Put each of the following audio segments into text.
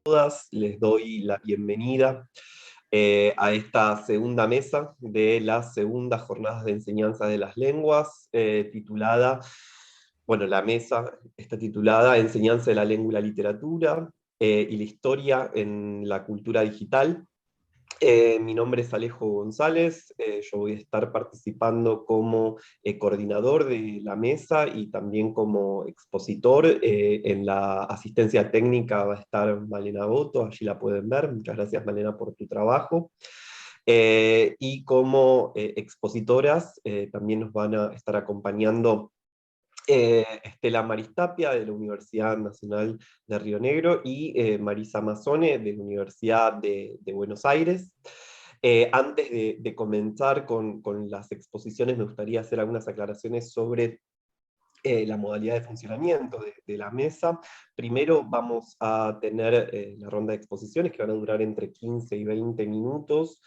todas, les doy la bienvenida a esta segunda mesa de las segundas jornadas de enseñanza de las lenguas, titulada, bueno, la mesa está titulada Enseñanza de la lengua y la literatura y la historia en la cultura digital. Mi nombre es Alejo González, yo voy a estar participando como coordinador de la mesa y también como expositor. En la asistencia técnica va a estar Malena Boto, allí la pueden ver. Muchas gracias, Malena, por tu trabajo. Y como expositoras también nos van a estar acompañando Estela Maristapia, de la Universidad Nacional de Río Negro, y Marisa Mazzone, de la Universidad de Buenos Aires. Antes de comenzar con las exposiciones, me gustaría hacer algunas aclaraciones sobre la modalidad de funcionamiento de la mesa. Primero vamos a tener la ronda de exposiciones, que van a durar entre 15 y 20 minutos,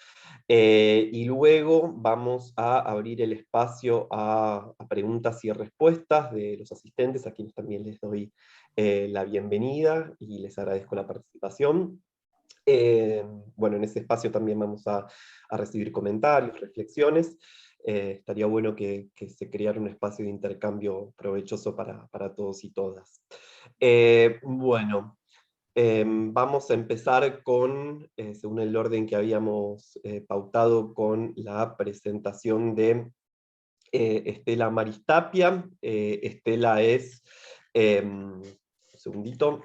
y luego vamos a abrir el espacio a preguntas y respuestas de los asistentes, a quienes también les doy la bienvenida y les agradezco la participación. Bueno, en ese espacio también vamos a recibir comentarios, reflexiones. Estaría bueno que se creara un espacio de intercambio provechoso para todos y todas. Bueno, vamos a empezar con, según el orden que habíamos pautado, con la presentación de Estela Maristapia. Estela es, un segundito.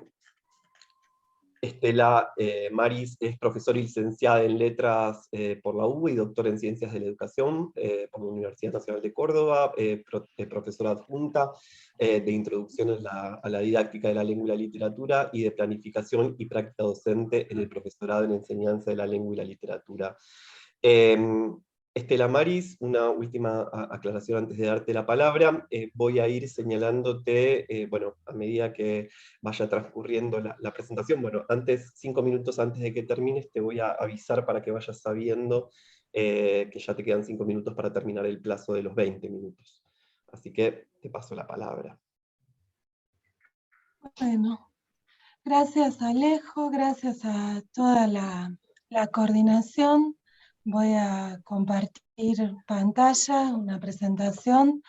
Estela Maris es profesora y licenciada en Letras por la UBA y doctora en Ciencias de la Educación por la Universidad Nacional de Córdoba, profesora adjunta de Introducción a la Didáctica de la Lengua y la Literatura y de Planificación y Práctica Docente en el Profesorado en Enseñanza de la Lengua y la Literatura. Estela Maris, una última aclaración antes de darte la palabra. Voy a ir señalándote, bueno, a medida que vaya transcurriendo la presentación. Bueno, antes, 5 minutos antes de que termines, te voy a avisar para que vayas sabiendo que ya te quedan 5 minutos para terminar el plazo de los 20 minutos. Así que te paso la palabra. Bueno, gracias Alejo, gracias a toda la coordinación. Voy a compartir pantalla, una presentación,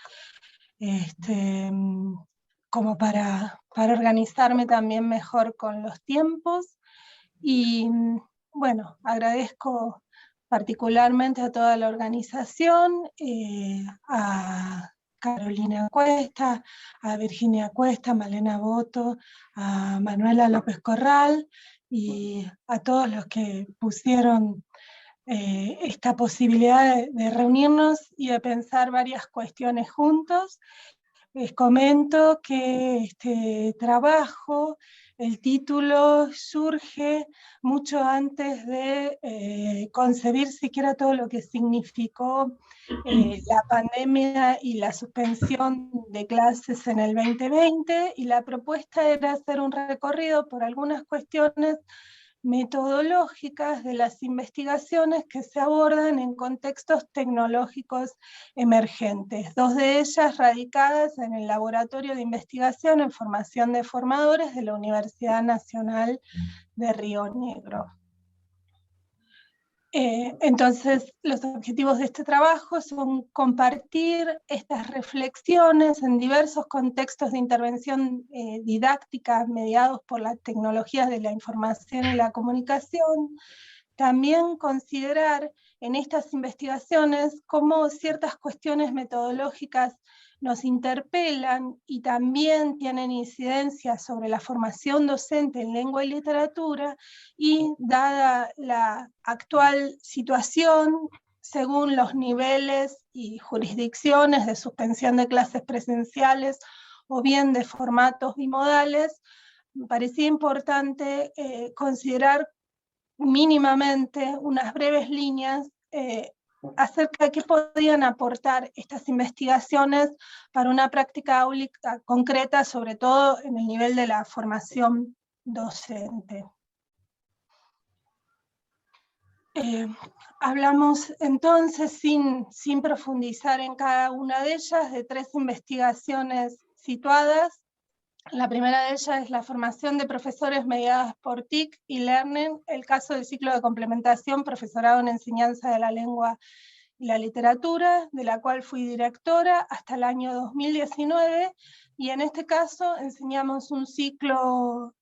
como para organizarme también mejor con los tiempos. Y bueno, agradezco particularmente a toda la organización, a Carolina Cuesta, a Virginia Cuesta, a Malena Boto, a Manuela López Corral y a todos los que pusieron esta posibilidad de reunirnos y de pensar varias cuestiones juntos. Les comento que este trabajo, el título surge mucho antes de concebir siquiera todo lo que significó la pandemia y la suspensión de clases en el 2020, y la propuesta era hacer un recorrido por algunas cuestiones metodológicas de las investigaciones que se abordan en contextos tecnológicos emergentes, 2 de ellas radicadas en el Laboratorio de Investigación en Formación de Formadores de la Universidad Nacional de Río Negro. Entonces, los objetivos de este trabajo son compartir estas reflexiones en diversos contextos de intervención didáctica mediados por las tecnologías de la información y la comunicación. También considerar en estas investigaciones cómo ciertas cuestiones metodológicas nos interpelan y también tienen incidencia sobre la formación docente en lengua y literatura, y dada la actual situación, según los niveles y jurisdicciones de suspensión de clases presenciales o bien de formatos bimodales, me parecía importante considerar mínimamente unas breves líneas acerca de qué podían aportar estas investigaciones para una práctica áulica concreta, sobre todo en el nivel de la formación docente. Hablamos entonces, sin profundizar en cada una de ellas, de 3 investigaciones situadas La primera de ellas es la formación de profesores mediadas por TIC y Learning, el caso del ciclo de complementación, profesorado en enseñanza de la lengua y la literatura, de la cual fui directora hasta el año 2019, y en este caso enseñamos un ciclo,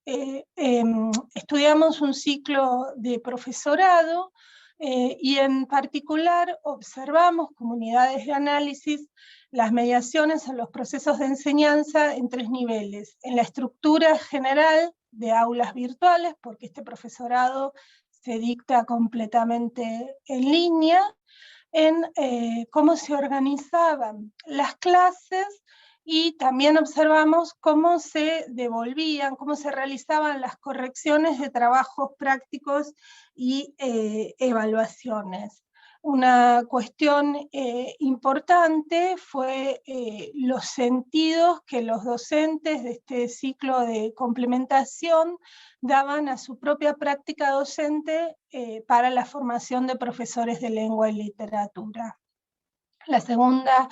estudiamos un ciclo de profesorado, y en particular observamos comunidades de análisis, las mediaciones en los procesos de enseñanza en 3 niveles. En la estructura general de aulas virtuales, porque este profesorado se dicta completamente en línea, en cómo se organizaban las clases, y también observamos cómo se devolvían, cómo se realizaban las correcciones de trabajos prácticos y evaluaciones. Una cuestión importante fue los sentidos que los docentes de este ciclo de complementación daban a su propia práctica docente para la formación de profesores de lengua y literatura. La segunda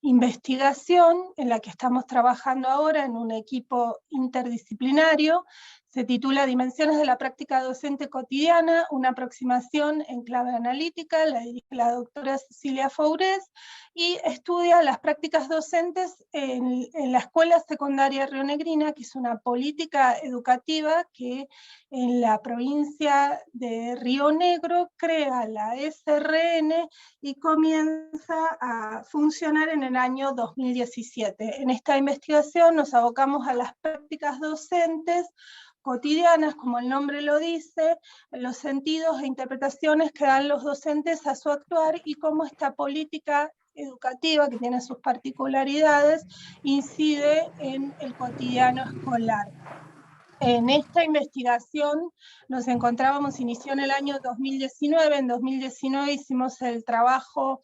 investigación en la que estamos trabajando ahora en un equipo interdisciplinario se titula Dimensiones de la práctica docente cotidiana, una aproximación en clave analítica, la dirige la doctora Cecilia Fourés, y estudia las prácticas docentes en la Escuela Secundaria Rionegrina, que es una política educativa que en la provincia de Río Negro crea la SRN y comienza a funcionar en el año 2017. En esta investigación nos abocamos a las prácticas docentes cotidianas, como el nombre lo dice, los sentidos e interpretaciones que dan los docentes a su actuar y cómo esta política educativa, que tiene sus particularidades, incide en el cotidiano escolar. En esta investigación nos encontrábamos, inició en el año 2019, en 2019 hicimos el trabajo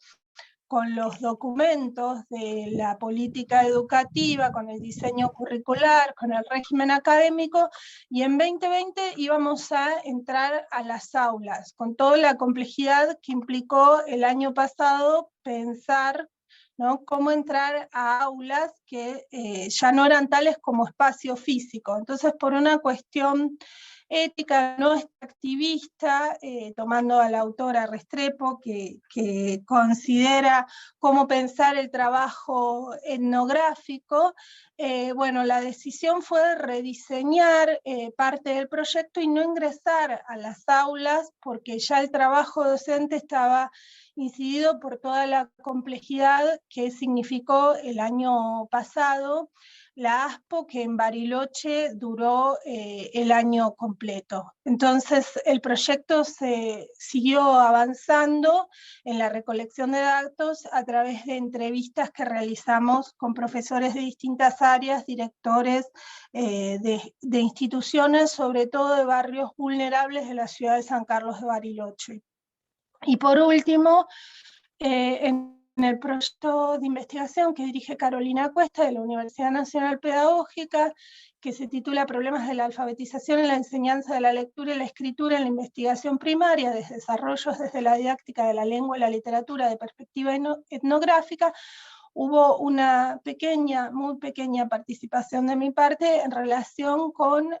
con los documentos de la política educativa, con el diseño curricular, con el régimen académico, y en 2020 íbamos a entrar a las aulas, con toda la complejidad que implicó el año pasado pensar, ¿no?, cómo entrar a aulas que ya no eran tales como espacio físico. Entonces, por una cuestión ética, no extractivista, tomando a la autora Restrepo, que considera cómo pensar el trabajo etnográfico, bueno, la decisión fue rediseñar parte del proyecto y no ingresar a las aulas, porque ya el trabajo docente estaba incidido por toda la complejidad que significó el año pasado la ASPO, que en Bariloche duró el año completo. Entonces el proyecto se siguió avanzando en la recolección de datos a través de entrevistas que realizamos con profesores de distintas áreas, directores de instituciones, sobre todo de barrios vulnerables de la ciudad de San Carlos de Bariloche. Y por último, en el proyecto de investigación que dirige Carolina Cuesta de la Universidad Nacional Pedagógica, que se titula Problemas de la alfabetización en la enseñanza de la lectura y la escritura en la investigación primaria, desarrollos desde la didáctica de la lengua y la literatura de perspectiva etnográfica, hubo una pequeña, muy pequeña participación de mi parte en relación con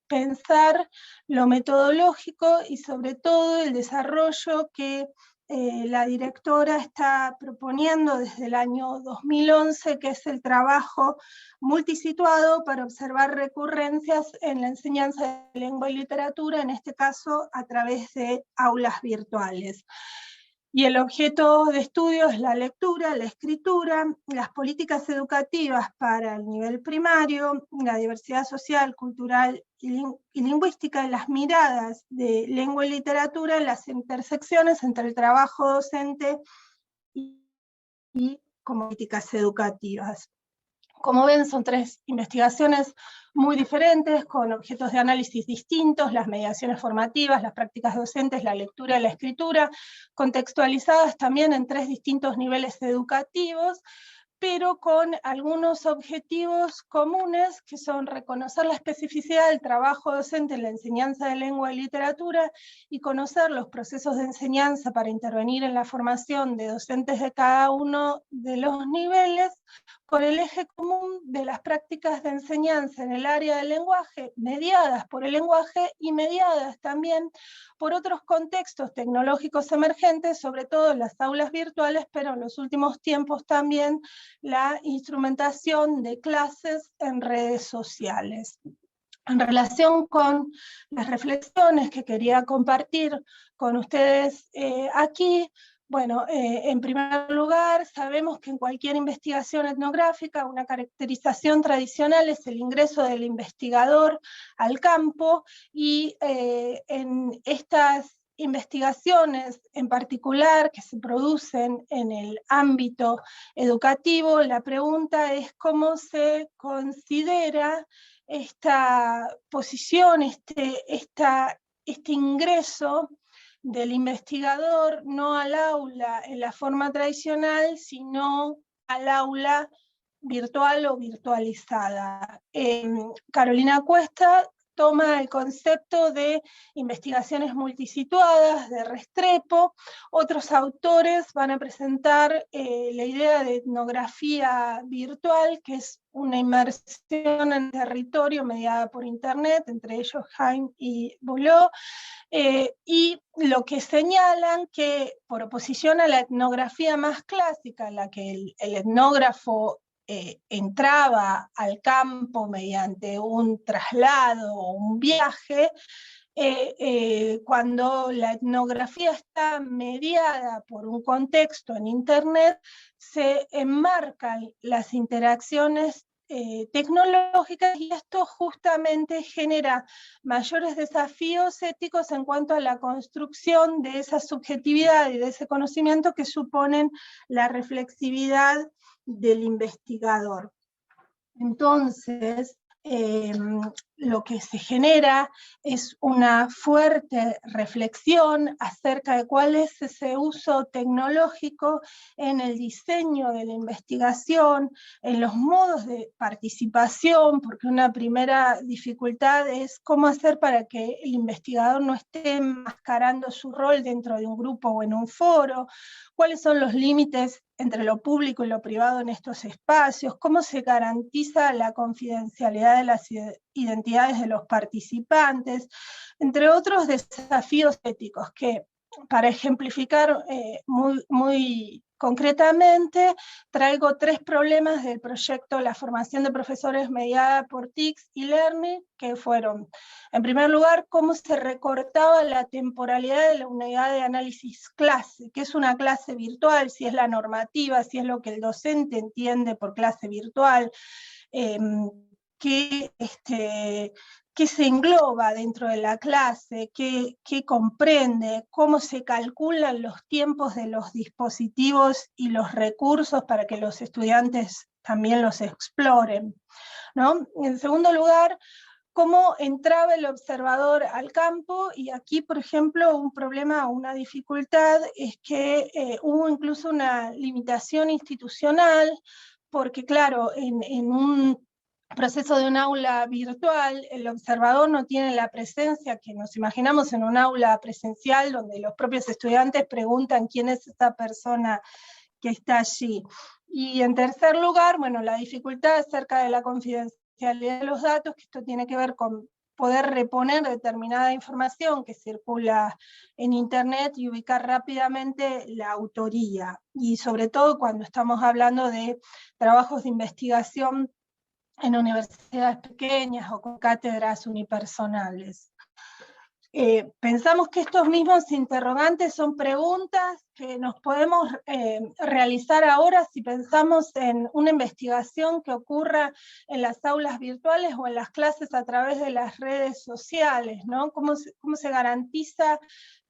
pensar lo metodológico y sobre todo el desarrollo que la directora está proponiendo desde el año 2011, que es el trabajo multisituado para observar recurrencias en la enseñanza de lengua y literatura, en este caso a través de aulas virtuales. Y el objeto de estudio es la lectura, la escritura, las políticas educativas para el nivel primario, la diversidad social, cultural y lingüística, y las miradas de lengua y literatura, las intersecciones entre el trabajo docente y políticas educativas. Como ven, son 3 investigaciones muy diferentes, con objetos de análisis distintos, las mediaciones formativas, las prácticas docentes, la lectura y la escritura, contextualizadas también en 3 distintos niveles educativos, pero con algunos objetivos comunes, que son reconocer la especificidad del trabajo docente en la enseñanza de lengua y literatura, y conocer los procesos de enseñanza para intervenir en la formación de docentes de cada uno de los niveles, con el eje común de las prácticas de enseñanza en el área del lenguaje, mediadas por el lenguaje y mediadas también por otros contextos tecnológicos emergentes, sobre todo en las aulas virtuales, pero en los últimos tiempos también la instrumentación de clases en redes sociales. En relación con las reflexiones que quería compartir con ustedes aquí, bueno, en primer lugar, sabemos que en cualquier investigación etnográfica una caracterización tradicional es el ingreso del investigador al campo, y en estas investigaciones en particular que se producen en el ámbito educativo, la pregunta es cómo se considera esta posición, este ingreso del investigador no al aula en la forma tradicional, sino al aula virtual o virtualizada. Carolina Cuesta toma el concepto de investigaciones multisituadas, de Restrepo. Otros autores van a presentar la idea de etnografía virtual, que es una inmersión en territorio mediada por Internet, entre ellos Haim y Boulot, y lo que señalan que, por oposición a la etnografía más clásica, en la que el etnógrafo entraba al campo mediante un traslado o un viaje, cuando la etnografía está mediada por un contexto en Internet, se enmarcan las interacciones tecnológicas, y esto justamente genera mayores desafíos éticos en cuanto a la construcción de esa subjetividad y de ese conocimiento que suponen la reflexividad del investigador. Entonces, lo que se genera es una fuerte reflexión acerca de cuál es ese uso tecnológico en el diseño de la investigación, en los modos de participación, porque una primera dificultad es cómo hacer para que el investigador no esté enmascarando su rol dentro de un grupo o en un foro, cuáles son los límites entre lo público y lo privado en estos espacios, cómo se garantiza la confidencialidad de las identidades de los participantes, entre otros desafíos éticos que, para ejemplificar muy concretamente, traigo 3 problemas del proyecto La formación de profesores mediada por TICS y Learning, que fueron, en primer lugar, cómo se recortaba la temporalidad de la unidad de análisis clase, que es una clase virtual, si es la normativa, si es lo que el docente entiende por clase virtual, qué se engloba dentro de la clase, qué comprende, cómo se calculan los tiempos de los dispositivos y los recursos para que los estudiantes también los exploren, ¿no? En segundo lugar, cómo entraba el observador al campo, y aquí, por ejemplo, un problema, una dificultad, es que hubo incluso una limitación institucional, porque claro, en un proceso de un aula virtual, el observador no tiene la presencia que nos imaginamos en un aula presencial, donde los propios estudiantes preguntan quién es esta persona que está allí. Y en tercer lugar, bueno, la dificultad acerca de la confidencialidad de los datos, que esto tiene que ver con poder reponer determinada información que circula en Internet y ubicar rápidamente la autoría, y sobre todo cuando estamos hablando de trabajos de investigación en universidades pequeñas o con cátedras unipersonales. Pensamos que estos mismos interrogantes son preguntas que nos podemos realizar ahora si pensamos en una investigación que ocurra en las aulas virtuales o en las clases a través de las redes sociales, ¿no? ¿Cómo se garantiza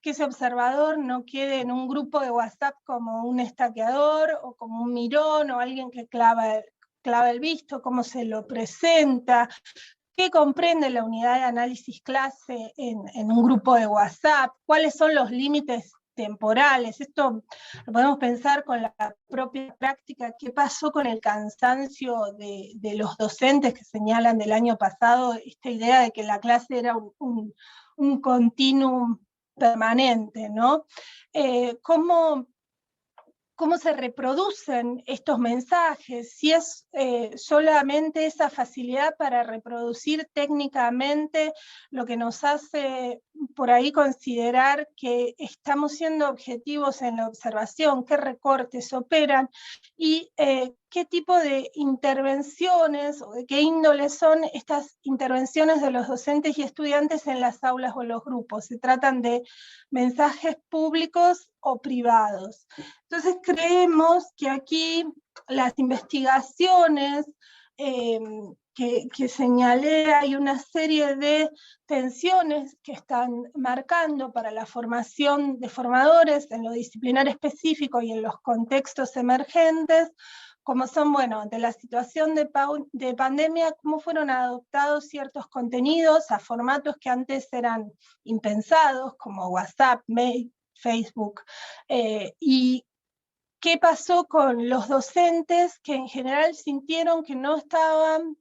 que ese observador no quede en un grupo de WhatsApp como un estaqueador o como un mirón o alguien que clava el visto? ¿Cómo se lo presenta? ¿Qué comprende la unidad de análisis clase en un grupo de WhatsApp? ¿Cuáles son los límites temporales? Esto lo podemos pensar con la propia práctica. ¿Qué pasó con el cansancio de los docentes que señalan del año pasado esta idea de que la clase era un continuum permanente, ¿no? ¿Cómo cómo se reproducen estos mensajes, si es solamente esa facilidad para reproducir técnicamente lo que nos hace por ahí considerar que estamos siendo objetivos en la observación, qué recortes operan y qué tipo de intervenciones o de qué índole son estas intervenciones de los docentes y estudiantes en las aulas o en los grupos. ¿Se tratan de mensajes públicos o privados? Entonces creemos que aquí las investigaciones que señalé, hay una serie de tensiones que están marcando para la formación de formadores en lo disciplinar específico y en los contextos emergentes, como son, bueno, ante la situación de pandemia, cómo fueron adoptados ciertos contenidos a formatos que antes eran impensados, como WhatsApp, Mail, Facebook, y qué pasó con los docentes que en general sintieron que no estaban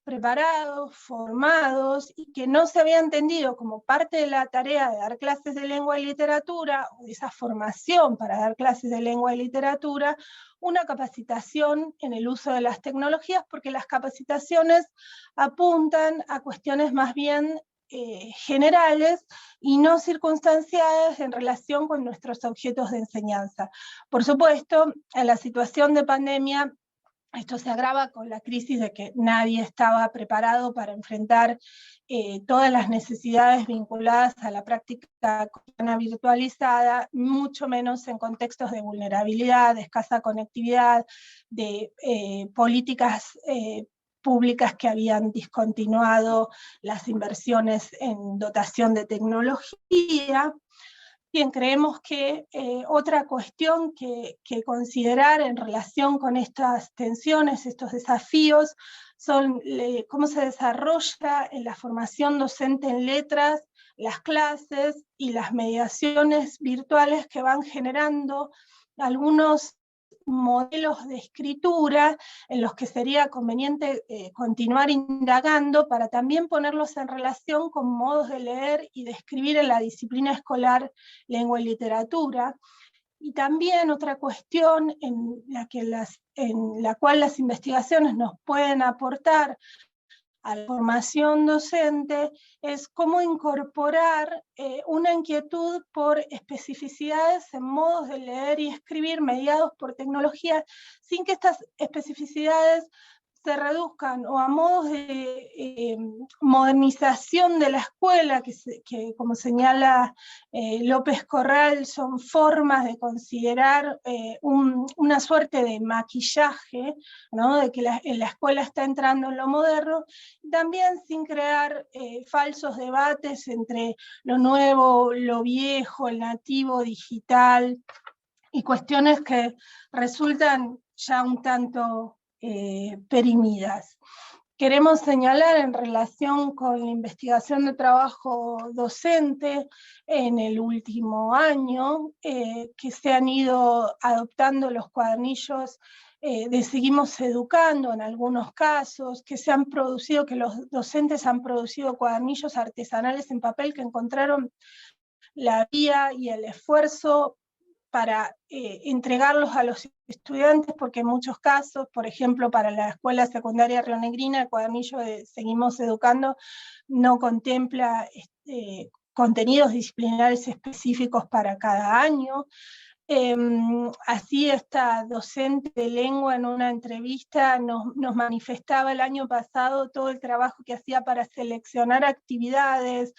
preparados, formados, y que no se había entendido como parte de la tarea de dar clases de lengua y literatura, o de esa formación para dar clases de lengua y literatura, una capacitación en el uso de las tecnologías, porque las capacitaciones apuntan a cuestiones más bien generales y no circunstanciadas en relación con nuestros objetos de enseñanza. Por supuesto, en la situación de pandemia, esto se agrava con la crisis de que nadie estaba preparado para enfrentar todas las necesidades vinculadas a la práctica cotidiana virtualizada, mucho menos en contextos de vulnerabilidad, de escasa conectividad, de políticas públicas que habían discontinuado las inversiones en dotación de tecnología. Bien, creemos que otra cuestión que considerar en relación con estas tensiones, estos desafíos, son cómo se desarrolla en la formación docente en letras, las clases y las mediaciones virtuales que van generando algunos modelos de escritura en los que sería conveniente continuar indagando para también ponerlos en relación con modos de leer y de escribir en la disciplina escolar lengua y literatura. Y también otra cuestión en la cual las investigaciones nos pueden aportar a la formación docente es cómo incorporar una inquietud por especificidades en modos de leer y escribir mediados por tecnología, sin que estas especificidades se reduzcan o a modos de modernización de la escuela, que como señala López Corral, son formas de considerar una suerte de maquillaje, ¿no? De que la escuela está entrando en lo moderno, también sin crear falsos debates entre lo nuevo, lo viejo, el nativo digital, y cuestiones que resultan ya un tanto perimidas. Queremos señalar en relación con la investigación de trabajo docente en el último año que se han ido adoptando los cuadernillos de Seguimos Educando en algunos casos, que se han producido, que los docentes han producido cuadernillos artesanales en papel que encontraron la vía y el esfuerzo para entregarlos a los estudiantes, porque en muchos casos, por ejemplo, para la escuela secundaria rionegrina, el cuadernillo de Seguimos Educando no contempla contenidos disciplinares específicos para cada año. Así esta docente de lengua en una entrevista nos manifestaba el año pasado todo el trabajo que hacía para seleccionar actividades,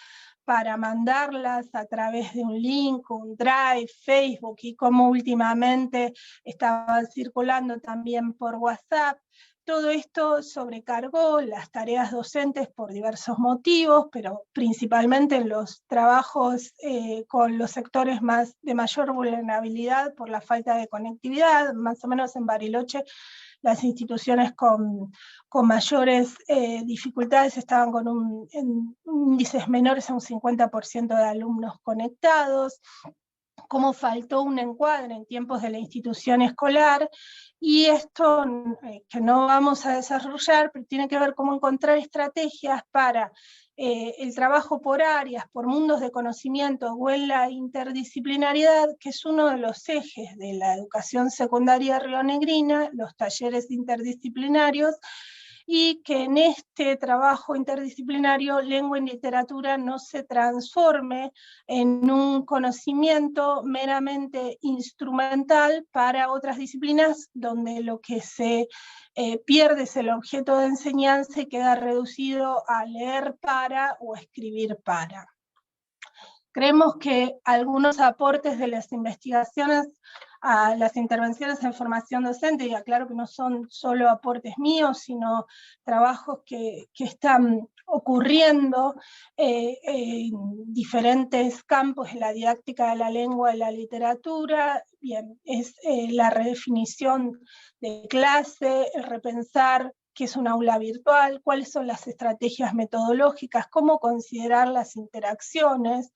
para mandarlas a través de un link, un Drive, Facebook, y cómo últimamente estaban circulando también por WhatsApp. Todo esto sobrecargó las tareas docentes por diversos motivos, pero principalmente en los trabajos con los sectores de mayor vulnerabilidad por la falta de conectividad. Más o menos en Bariloche las instituciones con mayores dificultades estaban con índices menores a un 50% de alumnos conectados, cómo faltó un encuadre en tiempos de la institución escolar, y esto que no vamos a desarrollar, pero tiene que ver cómo encontrar estrategias para el trabajo por áreas, por mundos de conocimiento o en la interdisciplinariedad, que es uno de los ejes de la educación secundaria rionegrina, los talleres interdisciplinarios, y que en este trabajo interdisciplinario lengua y literatura no se transforme en un conocimiento meramente instrumental para otras disciplinas, donde lo que se pierde es el objeto de enseñanza y queda reducido a leer para o escribir para. Creemos que algunos aportes de las investigaciones a las intervenciones en formación docente, y aclaro que no son solo aportes míos, sino trabajos que están ocurriendo en diferentes campos de la didáctica de la lengua y la literatura. Bien, es la redefinición de clase, el repensar qué es un aula virtual, cuáles son las estrategias metodológicas, cómo considerar las interacciones,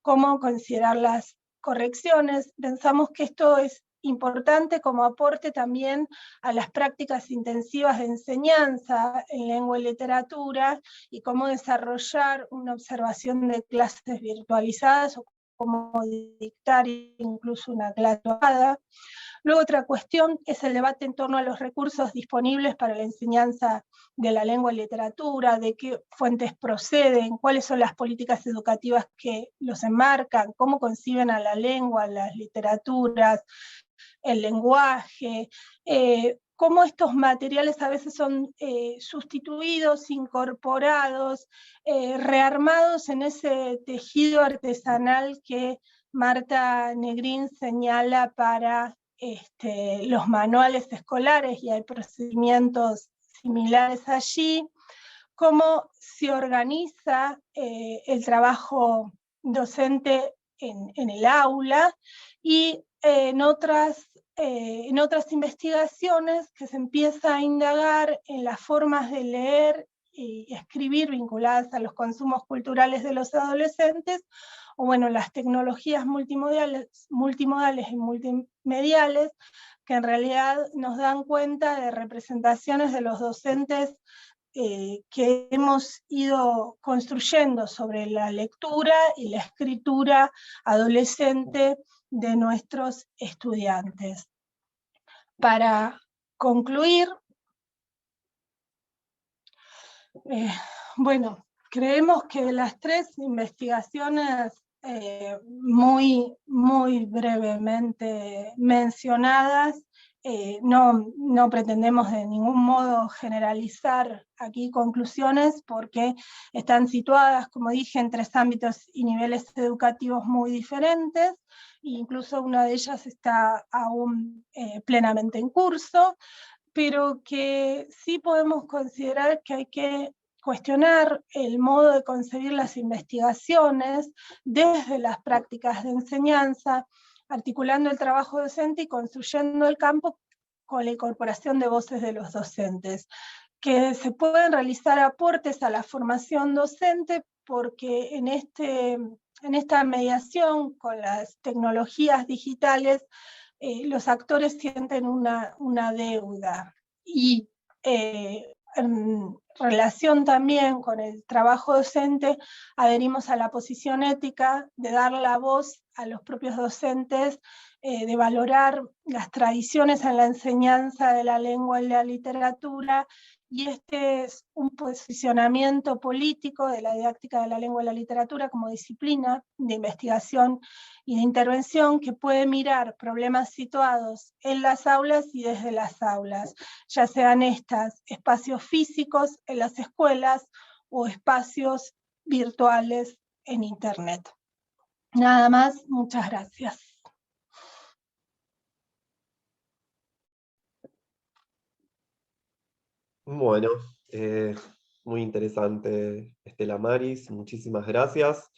cómo considerar las correcciones. Pensamos que esto es importante como aporte también a las prácticas intensivas de enseñanza en lengua y literatura, y cómo desarrollar una observación de clases virtualizadas o cómo dictar incluso una clase virtualizada. Luego otra cuestión es el debate en torno a los recursos disponibles para la enseñanza de la lengua y literatura, de qué fuentes proceden, cuáles son las políticas educativas que los enmarcan, cómo conciben a la lengua, las literaturas, el lenguaje, cómo estos materiales a veces son sustituidos, incorporados, rearmados en ese tejido artesanal que Marta Negrín señala para los manuales escolares, y hay procedimientos similares allí, cómo se organiza el trabajo docente en el aula, y en otras investigaciones que se empieza a indagar en las formas de leer y escribir vinculadas a los consumos culturales de los adolescentes, o bueno, las tecnologías multimodales y multimediales, que en realidad nos dan cuenta de representaciones de los docentes que hemos ido construyendo sobre la lectura y la escritura adolescente de nuestros estudiantes. Para concluir, bueno, creemos que las tres investigaciones muy brevemente mencionadas, no pretendemos de ningún modo generalizar aquí conclusiones, porque están situadas, como dije, en tres ámbitos y niveles educativos muy diferentes, e incluso una de ellas está aún plenamente en curso, pero que sí podemos considerar que hay que cuestionar el modo de concebir las investigaciones desde las prácticas de enseñanza, articulando el trabajo docente y construyendo el campo con la incorporación de voces de los docentes, que se pueden realizar aportes a la formación docente, porque en esta mediación con las tecnologías digitales, los actores sienten una deuda, y en relación también con el trabajo docente, adherimos a la posición ética de dar la voz a los propios docentes, de valorar las tradiciones en la enseñanza de la lengua y la literatura, y este es un posicionamiento político de la didáctica de la lengua y la literatura como disciplina de investigación y de intervención, que puede mirar problemas situados en las aulas y desde las aulas, ya sean estas espacios físicos en las escuelas o espacios virtuales en Internet. Nada más, muchas gracias. Bueno, muy interesante, Estela Maris, muchísimas gracias.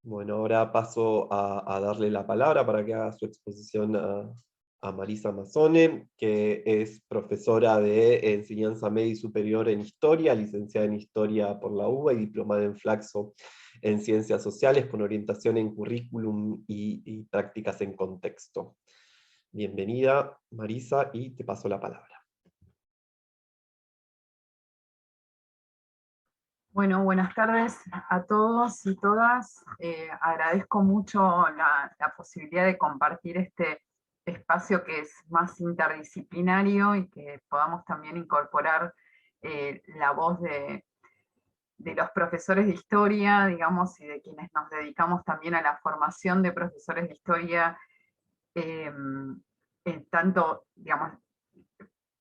Bueno, ahora paso a darle la palabra para que haga su exposición a Marisa Mazzone, que es profesora de enseñanza media y superior en historia, licenciada en historia por la UBA y diplomada en Flaxo en ciencias sociales con orientación en currículum y prácticas en contexto. Bienvenida, Marisa, y te paso la palabra. Bueno, buenas tardes a todos y todas. Agradezco mucho la posibilidad de compartir este espacio que es más interdisciplinario y que podamos también incorporar la voz de los profesores de historia, digamos, y de quienes nos dedicamos también a la formación de profesores de historia, en tanto, digamos,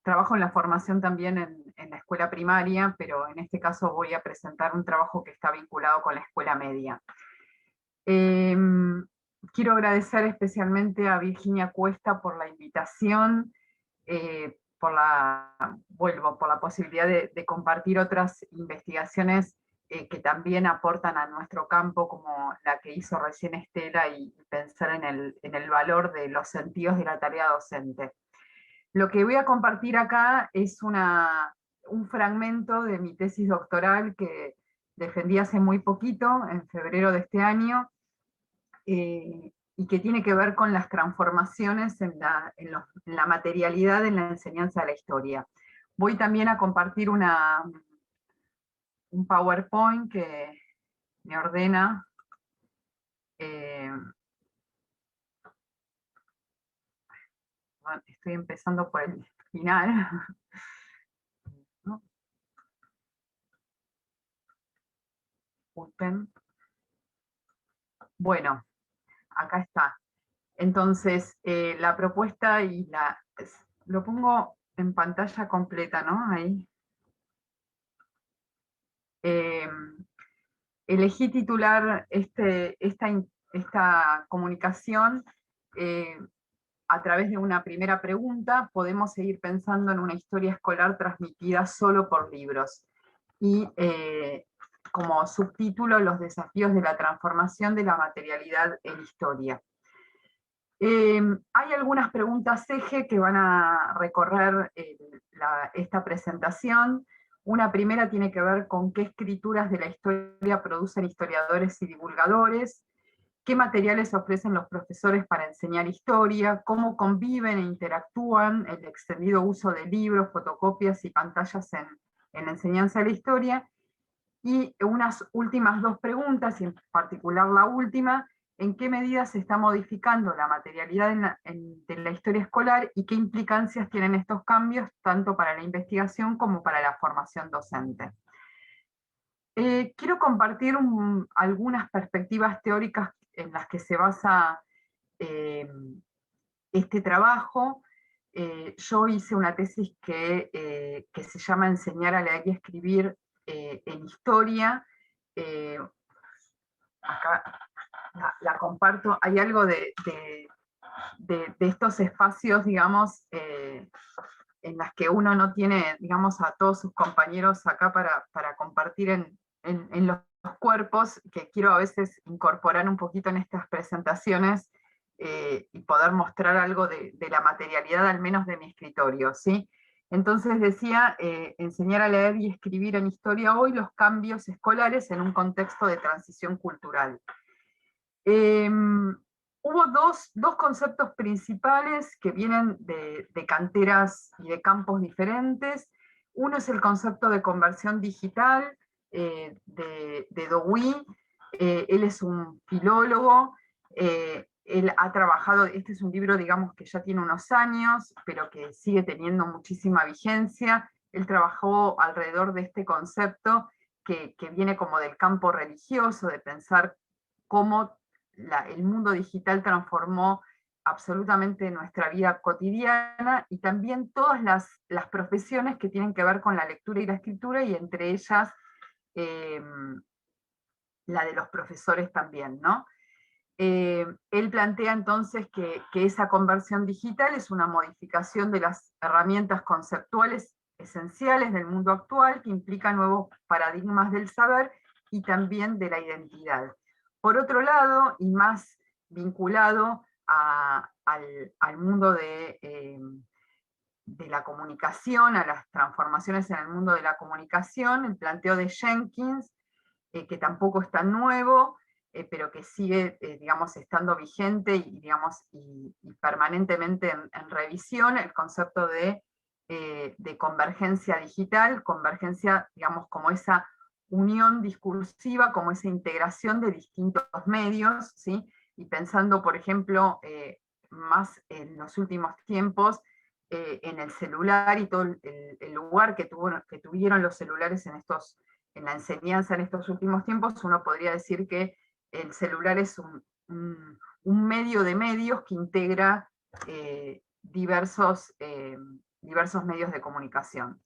trabajo en la formación también en la escuela primaria, pero en este caso voy a presentar un trabajo que está vinculado con la escuela media. Quiero agradecer especialmente a Virginia Cuesta por la invitación, por la posibilidad de compartir otras investigaciones que también aportan a nuestro campo, como la que hizo recién Estela, y pensar en el valor de los sentidos de la tarea docente. Lo que voy a compartir acá es un fragmento de mi tesis doctoral que defendí hace muy poquito, en febrero de este año, y que tiene que ver con las transformaciones en la materialidad en la enseñanza de la historia. Voy también a compartir un PowerPoint que me ordena estoy empezando por el final. ¿No? Bueno, acá está. Entonces, la propuesta lo pongo en pantalla completa, ¿no? Ahí. Elegí titular esta comunicación a través de una primera pregunta: ¿podemos seguir pensando en una historia escolar transmitida solo por libros? Y como subtítulo, los desafíos de la transformación de la materialidad en historia. Hay algunas preguntas eje que van a recorrer esta presentación. Una primera tiene que ver con qué escrituras de la historia producen historiadores y divulgadores, qué materiales ofrecen los profesores para enseñar historia, cómo conviven e interactúan el extendido uso de libros, fotocopias y pantallas en la enseñanza de la historia. Y unas últimas dos preguntas, y en particular la última: ¿en qué medida se está modificando la materialidad de la historia escolar y qué implicancias tienen estos cambios tanto para la investigación como para la formación docente? Quiero compartir algunas perspectivas teóricas en las que se basa este trabajo. Yo hice una tesis que se llama Enseñar a leer y escribir en historia. Acá la comparto. Hay algo de estos espacios, digamos, en las que uno no tiene, digamos, a todos sus compañeros acá para compartir en los cuerpos, que quiero a veces incorporar un poquito en estas presentaciones y poder mostrar algo de la materialidad, al menos de mi escritorio, ¿sí? Entonces decía, enseñar a leer y escribir en historia hoy, los cambios escolares en un contexto de transición cultural. Hubo dos conceptos principales que vienen de canteras y de campos diferentes. Uno es el concepto de conversión digital de Dewey. Él es un filólogo. Él ha trabajado, este es un libro, digamos, que ya tiene unos años, pero que sigue teniendo muchísima vigencia. Él trabajó alrededor de este concepto que viene como del campo religioso, de pensar cómo el mundo digital transformó absolutamente nuestra vida cotidiana, y también todas las profesiones que tienen que ver con la lectura y la escritura, y entre ellas la de los profesores también, ¿no? Él plantea entonces que esa conversión digital es una modificación de las herramientas conceptuales esenciales del mundo actual, que implica nuevos paradigmas del saber y también de la identidad. Por otro lado, y más vinculado al mundo de la comunicación, a las transformaciones en el mundo de la comunicación, el planteo de Jenkins, que tampoco es tan nuevo, pero que sigue, digamos, estando vigente y, digamos, y permanentemente en revisión, el concepto de convergencia digital, convergencia, digamos, como esa unión discursiva, como esa integración de distintos medios, ¿sí? Y pensando, por ejemplo, más en los últimos tiempos, en el celular y todo el lugar que tuvieron los celulares en la enseñanza en estos últimos tiempos, uno podría decir que el celular es un medio de medios que integra diversos medios de comunicación.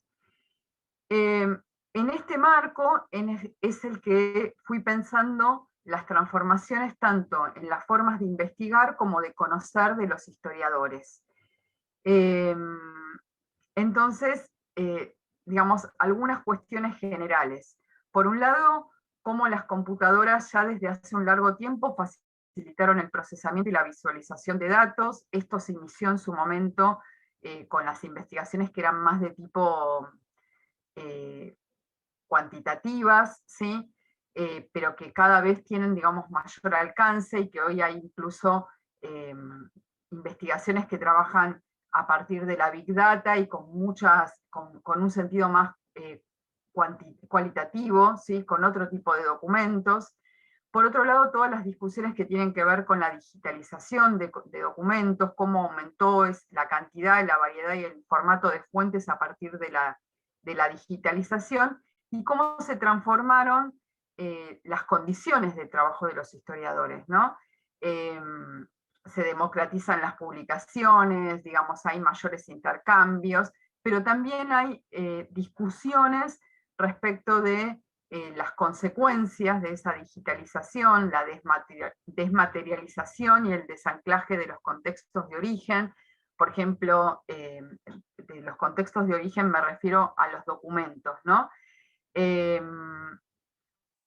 En este marco es el que fui pensando las transformaciones tanto en las formas de investigar como de conocer de los historiadores. Entonces, digamos, algunas cuestiones generales. Por un lado, cómo las computadoras ya desde hace un largo tiempo facilitaron el procesamiento y la visualización de datos. Esto se inició en su momento con las investigaciones que eran más de tipo cuantitativas, ¿sí? Pero que cada vez tienen, digamos, mayor alcance y que hoy hay incluso investigaciones que trabajan a partir de la Big Data y con un sentido más cualitativo, ¿sí? Con otro tipo de documentos. Por otro lado, todas las discusiones que tienen que ver con la digitalización de documentos, cómo aumentó la cantidad, la variedad y el formato de fuentes a partir de la digitalización, y cómo se transformaron las condiciones de trabajo de los historiadores, ¿no? Se democratizan las publicaciones, digamos, hay mayores intercambios, pero también hay discusiones respecto de las consecuencias de esa digitalización, la desmaterialización y el desanclaje de los contextos de origen. Por ejemplo, de los contextos de origen me refiero a los documentos, ¿no?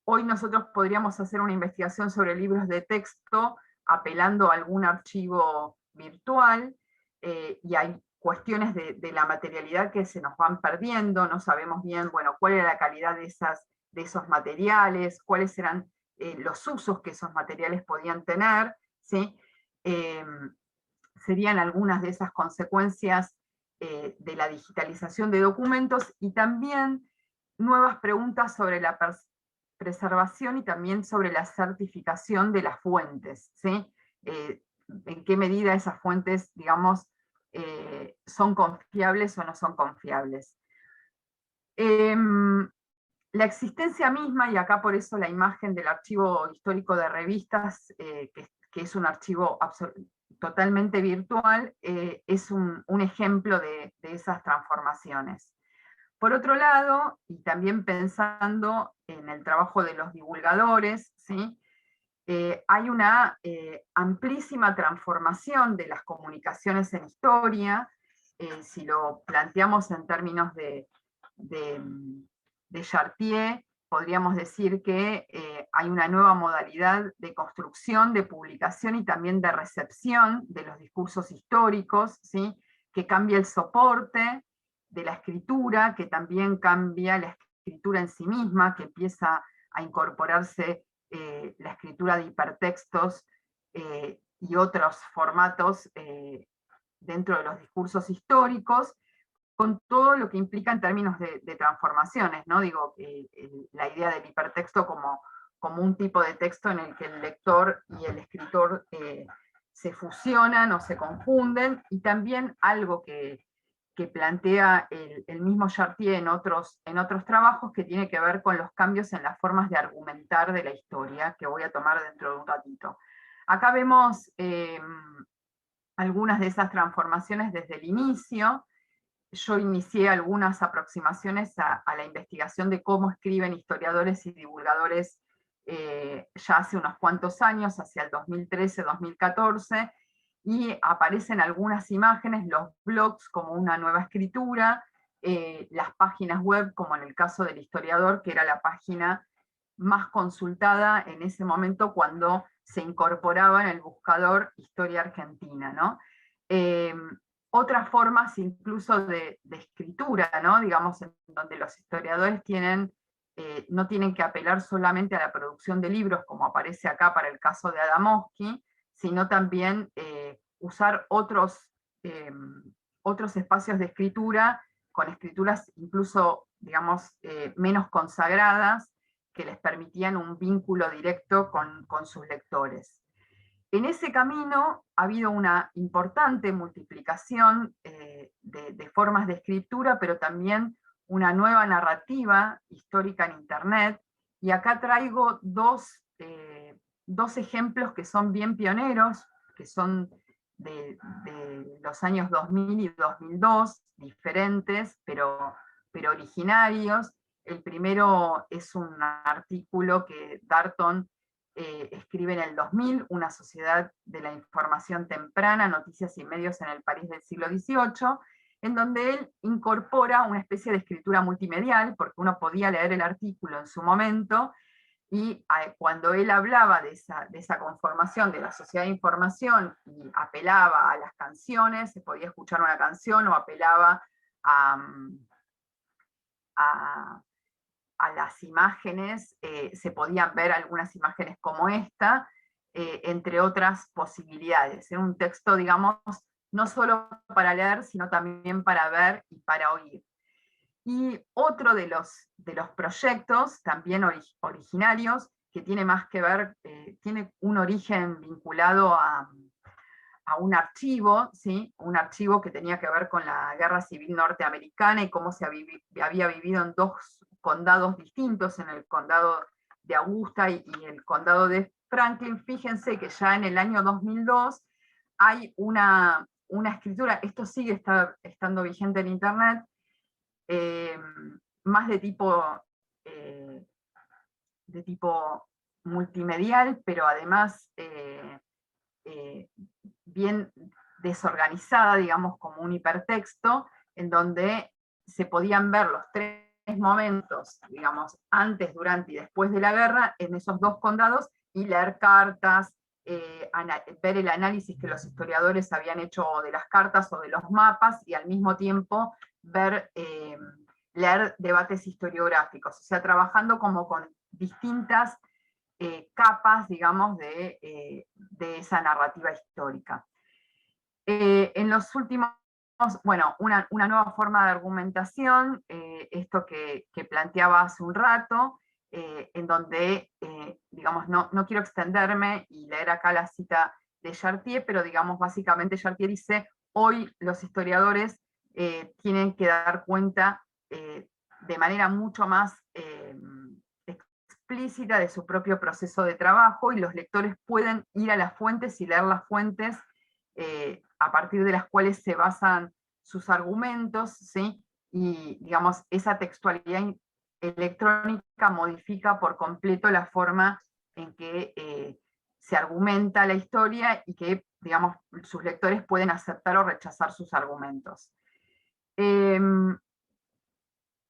Hoy nosotros podríamos hacer una investigación sobre libros de texto apelando a algún archivo virtual, y hay cuestiones de la materialidad que se nos van perdiendo, no sabemos bien, bueno, cuál era la calidad de esos materiales, cuáles eran los usos que esos materiales podían tener, ¿sí? Serían algunas de esas consecuencias de la digitalización de documentos, y también nuevas preguntas sobre la preservación y también sobre la certificación de las fuentes, ¿sí? En qué medida esas fuentes, digamos, son confiables o no son confiables. La existencia misma, y acá por eso la imagen del archivo histórico de revistas, que es un archivo totalmente virtual, es un ejemplo de esas transformaciones. Por otro lado, y también pensando en el trabajo de los divulgadores, ¿sí? Hay una amplísima transformación de las comunicaciones en historia. Si lo planteamos en términos de Chartier, podríamos decir que hay una nueva modalidad de construcción, de publicación y también de recepción de los discursos históricos, ¿sí? Que cambia el soporte de la escritura, que también cambia la escritura en sí misma, que empieza a incorporarse la escritura de hipertextos y otros formatos dentro de los discursos históricos, con todo lo que implica en términos de transformaciones, ¿no? Digo, la idea del hipertexto como un tipo de texto en el que el lector y el escritor se fusionan o se confunden, y también algo que plantea el mismo Chartier en otros trabajos, que tiene que ver con los cambios en las formas de argumentar de la historia, que voy a tomar dentro de un ratito. Acá vemos algunas de esas transformaciones desde el inicio. Yo inicié algunas aproximaciones a la investigación de cómo escriben historiadores y divulgadores ya hace unos cuantos años, hacia el 2013-2014, y aparecen algunas imágenes, los blogs como una nueva escritura, las páginas web, como en el caso del historiador, que era la página más consultada en ese momento cuando se incorporaba en el buscador Historia Argentina, ¿no? Otras formas incluso de escritura, ¿no? Digamos, en donde los historiadores no tienen que apelar solamente a la producción de libros, como aparece acá para el caso de Adamowski, sino también usar otros espacios de escritura, con escrituras incluso, digamos, menos consagradas, que les permitían un vínculo directo con sus lectores. En ese camino ha habido una importante multiplicación de formas de escritura, pero también una nueva narrativa histórica en Internet, y acá traigo dos ejemplos que son bien pioneros, que son de los años 2000 y 2002, diferentes, pero originarios. El primero es un artículo que Darton escribe en el 2000, Una sociedad de la información temprana, noticias y medios en el París del siglo XVIII, en donde él incorpora una especie de escritura multimedial, porque uno podía leer el artículo en su momento, y cuando él hablaba de esa conformación de la sociedad de información y apelaba a las canciones, se podía escuchar una canción, o apelaba a las imágenes, se podían ver algunas imágenes como esta, entre otras posibilidades. Era un texto, digamos, no solo para leer, sino también para ver y para oír. Y otro de los proyectos, también originarios, que tiene más que ver, tiene un origen vinculado a un archivo, ¿sí? Un archivo que tenía que ver con la Guerra Civil Norteamericana y cómo se había vivido en dos condados distintos, en el condado de Augusta y el condado de Franklin. Fíjense que ya en el año 2002 hay una escritura, esto sigue estando vigente en Internet, más de tipo multimedial, pero además bien desorganizada, digamos, como un hipertexto, en donde se podían ver los tres momentos, digamos, antes, durante y después de la guerra, en esos dos condados, y leer cartas, ver el análisis que los historiadores habían hecho de las cartas o de los mapas, y al mismo tiempo leer debates historiográficos, o sea, trabajando como con distintas capas, digamos, de esa narrativa histórica. En los últimos, bueno, una nueva forma de argumentación, esto que planteaba hace un rato, en donde, digamos, no quiero extenderme y leer acá la cita de Chartier, pero digamos, básicamente Chartier dice, hoy los historiadores tienen que dar cuenta de manera mucho más explícita de su propio proceso de trabajo, y los lectores pueden ir a las fuentes y leer las fuentes a partir de las cuales se basan sus argumentos, ¿sí? Y digamos, esa textualidad electrónica modifica por completo la forma en que se argumenta la historia, y que, digamos, sus lectores pueden aceptar o rechazar sus argumentos.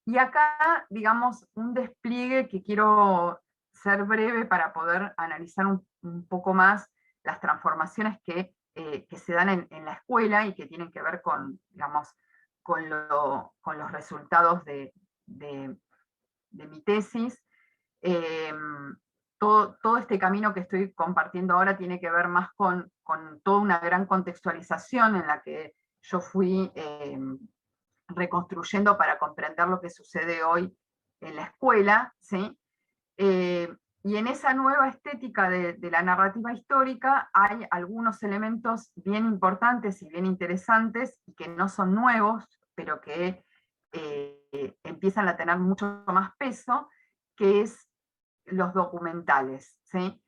Y acá, digamos, un despliegue que quiero ser breve para poder analizar un poco más las transformaciones que se dan en la escuela, y que tienen que ver con, digamos, con los resultados de mi tesis. Todo este camino que estoy compartiendo ahora tiene que ver más con toda una gran contextualización en la que yo fui reconstruyendo para comprender lo que sucede hoy en la escuela, ¿sí? Y en esa nueva estética de la narrativa histórica hay algunos elementos bien importantes y bien interesantes, y que no son nuevos, pero que empiezan a tener mucho más peso, que es los documentales, ¿sí?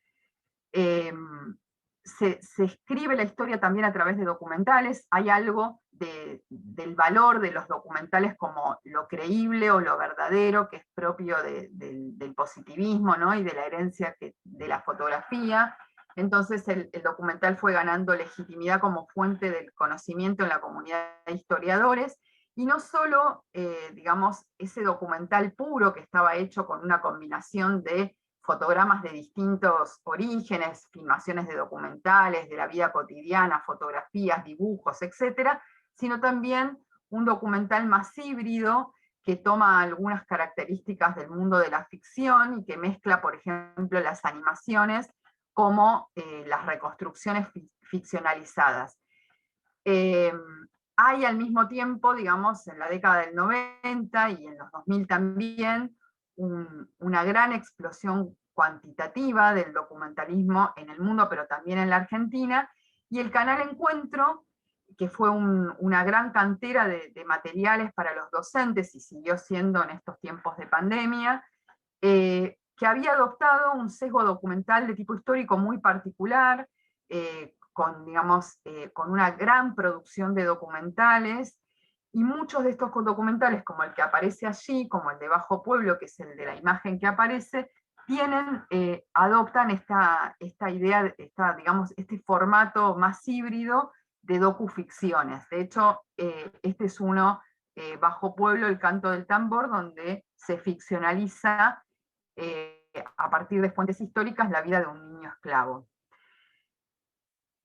Se escribe la historia también a través de documentales. Hay algo del valor de los documentales como lo creíble o lo verdadero, que es propio del positivismo, ¿no? Y de la herencia de la fotografía. Entonces el documental fue ganando legitimidad como fuente del conocimiento en la comunidad de historiadores, y no solo, digamos, ese documental puro que estaba hecho con una combinación de fotogramas de distintos orígenes, filmaciones de documentales, de la vida cotidiana, fotografías, dibujos, etc., sino también un documental más híbrido que toma algunas características del mundo de la ficción y que mezcla, por ejemplo, las animaciones como las reconstrucciones ficcionalizadas. Hay al mismo tiempo, digamos, en la década del 90 y en los 2000 también, una gran explosión cuantitativa del documentalismo en el mundo, pero también en la Argentina, y el canal Encuentro, que fue una gran cantera de materiales para los docentes y siguió siendo en estos tiempos de pandemia, que había adoptado un sesgo documental de tipo histórico muy particular, con, digamos, con una gran producción de documentales, y muchos de estos documentales, como el que aparece allí, como el de Bajo Pueblo, que es el de la imagen que aparece, adoptan esta idea, digamos, este formato más híbrido de docuficciones. De hecho, este es uno, Bajo Pueblo, el canto del tambor, donde se ficcionaliza a partir de fuentes históricas la vida de un niño esclavo.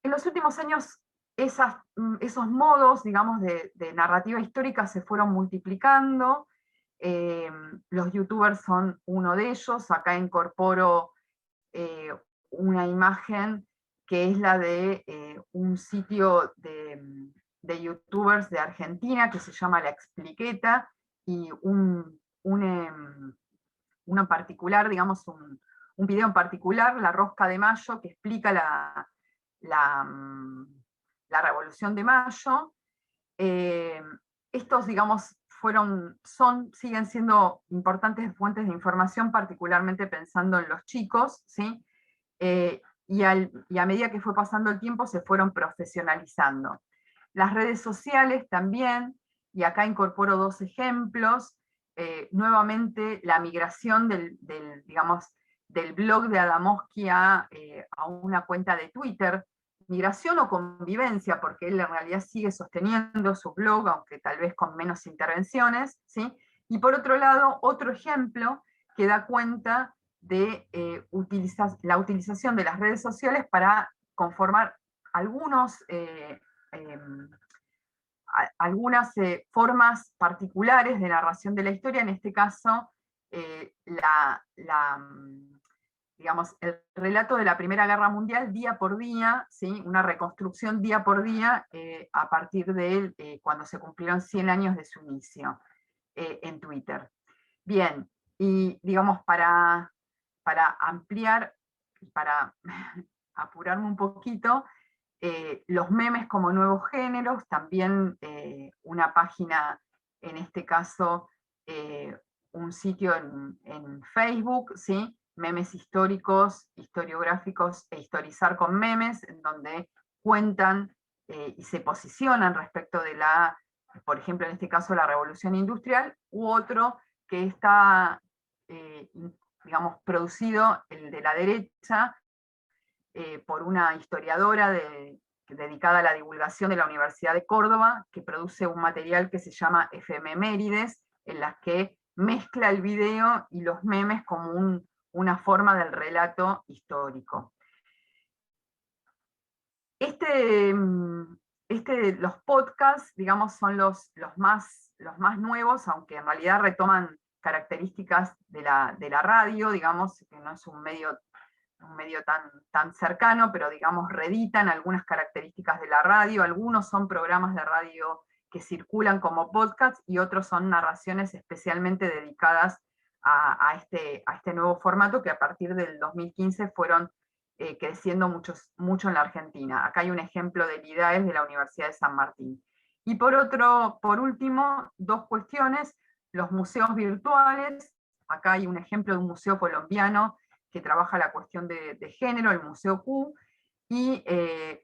En los últimos años, esos modos, digamos, de narrativa histórica se fueron multiplicando. Los youtubers son uno de ellos. Acá incorporo una imagen que es la de un sitio de youtubers de Argentina que se llama La Expliqueta, y uno en particular, digamos, un video en particular, La Rosca de Mayo, que explica la Revolución de Mayo. Estos, digamos, siguen siendo importantes fuentes de información, particularmente pensando en los chicos, ¿sí? Y a medida que fue pasando el tiempo se fueron profesionalizando. Las redes sociales también, y acá incorporo dos ejemplos. Nuevamente la migración digamos, del blog de Adamowski a una cuenta de Twitter, migración o convivencia, porque él en realidad sigue sosteniendo su blog, aunque tal vez con menos intervenciones, ¿sí? Y por otro lado, otro ejemplo que da cuenta de la utilización de las redes sociales para conformar algunas formas particulares de narración de la historia, en este caso digamos, el relato de la Primera Guerra Mundial día por día, ¿sí? Una reconstrucción día por día a partir de cuando se cumplieron 100 años de su inicio en Twitter. Bien, y digamos, para ampliar, para apurarme un poquito, los memes como nuevos géneros, también una página, en este caso, un sitio en Facebook, ¿sí? Memes históricos, historiográficos e historizar con memes, en donde cuentan y se posicionan respecto de por ejemplo, en este caso, la revolución industrial, u otro que está, digamos, producido, el de la derecha, por una historiadora dedicada a la divulgación de la Universidad de Córdoba, que produce un material que se llama Efemérides, en las que mezcla el video y los memes como una forma del relato histórico. Los podcasts, digamos, son los más nuevos, aunque en realidad retoman características de la radio, digamos, que no es un medio tan cercano, pero digamos reeditan algunas características de la radio. Algunos son programas de radio que circulan como podcasts y otros son narraciones especialmente dedicadas a este nuevo formato, que a partir del 2015 fueron creciendo mucho en la Argentina. Acá hay un ejemplo del IDAES de la Universidad de San Martín. Y por último, dos cuestiones: los museos virtuales. Acá hay un ejemplo de un museo colombiano que trabaja la cuestión de género, el Museo Q, y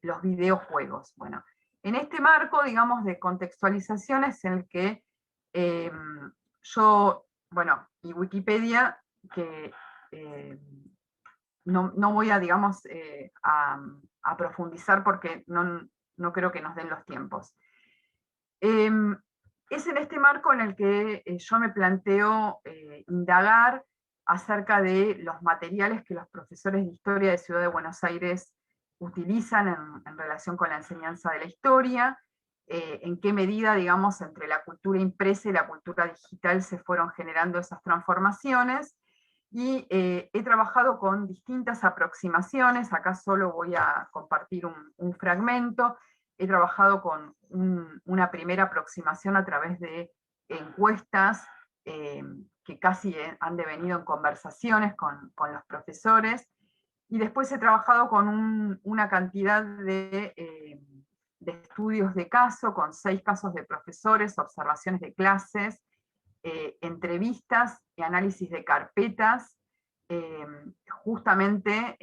los videojuegos. Bueno, en este marco, digamos, de contextualización es el que y Wikipedia, que no voy a, digamos, a profundizar porque no creo que nos den los tiempos. Es en este marco en el que yo me planteo indagar acerca de los materiales que los profesores de historia de Ciudad de Buenos Aires utilizan en relación con la enseñanza de la historia, en qué medida, digamos, entre la cultura impresa y la cultura digital se fueron generando esas transformaciones, y he trabajado con distintas aproximaciones. Acá solo voy a compartir un fragmento. He trabajado con una primera aproximación a través de encuestas que casi han devenido en conversaciones con los profesores, y después he trabajado con una cantidad de estudios de caso, con 6 casos de profesores, observaciones de clases, entrevistas y análisis de carpetas, justamente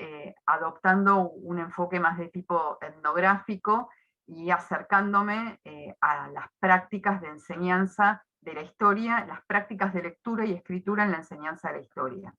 adoptando un enfoque más de tipo etnográfico y acercándome a las prácticas de enseñanza de la historia, las prácticas de lectura y escritura en la enseñanza de la historia.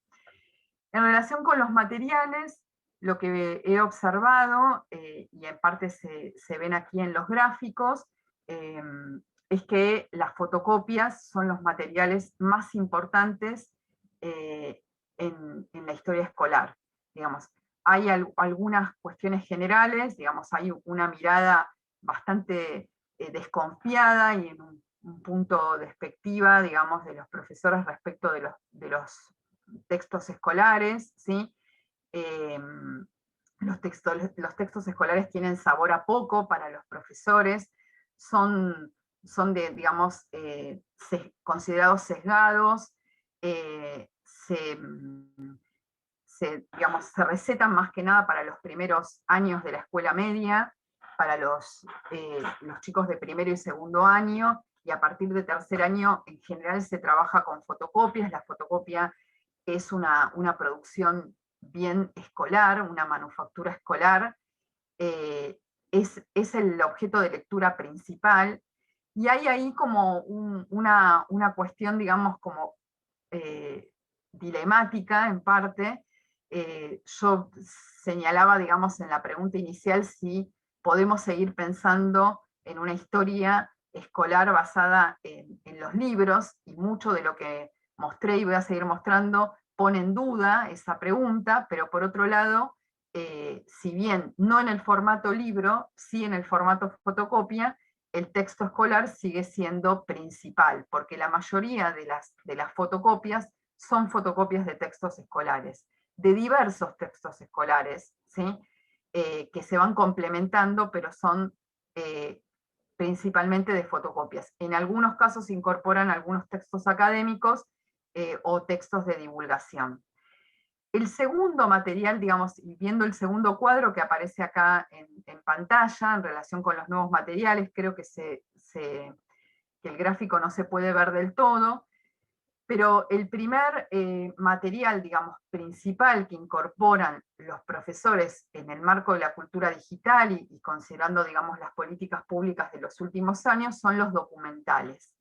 En relación con los materiales, lo que he observado, y en parte se ven aquí en los gráficos, es que las fotocopias son los materiales más importantes en la historia escolar. Digamos, hay algunas cuestiones generales, digamos, hay una mirada bastante desconfiada y en un punto despectiva, digamos, de los profesores respecto de los textos escolares, ¿sí? Los textos escolares tienen sabor a poco para los profesores, son digamos, considerados sesgados, digamos, se recetan más que nada para los primeros años de la escuela media, para los chicos de primero y segundo año, y a partir de tercer año en general se trabaja con fotocopias. La fotocopia es una producción bien escolar, una manufactura escolar, es el objeto de lectura principal, y hay ahí como una cuestión, digamos, como dilemática en parte. Yo señalaba, digamos, en la pregunta inicial si podemos seguir pensando en una historia escolar basada en los libros, y mucho de lo que mostré y voy a seguir mostrando pone en duda esa pregunta, pero por otro lado, si bien no en el formato libro, sí en el formato fotocopia, el texto escolar sigue siendo principal, porque la mayoría de las fotocopias son fotocopias de textos escolares, de diversos textos escolares, ¿sí? Que se van complementando, pero son principalmente de fotocopias. En algunos casos se incorporan algunos textos académicos o textos de divulgación. El segundo material, digamos, y viendo el segundo cuadro que aparece acá en pantalla en relación con los nuevos materiales, creo que el gráfico no se puede ver del todo, pero el primer material, digamos, principal que incorporan los profesores en el marco de la cultura digital y considerando, digamos, las políticas públicas de los últimos años, son los documentales.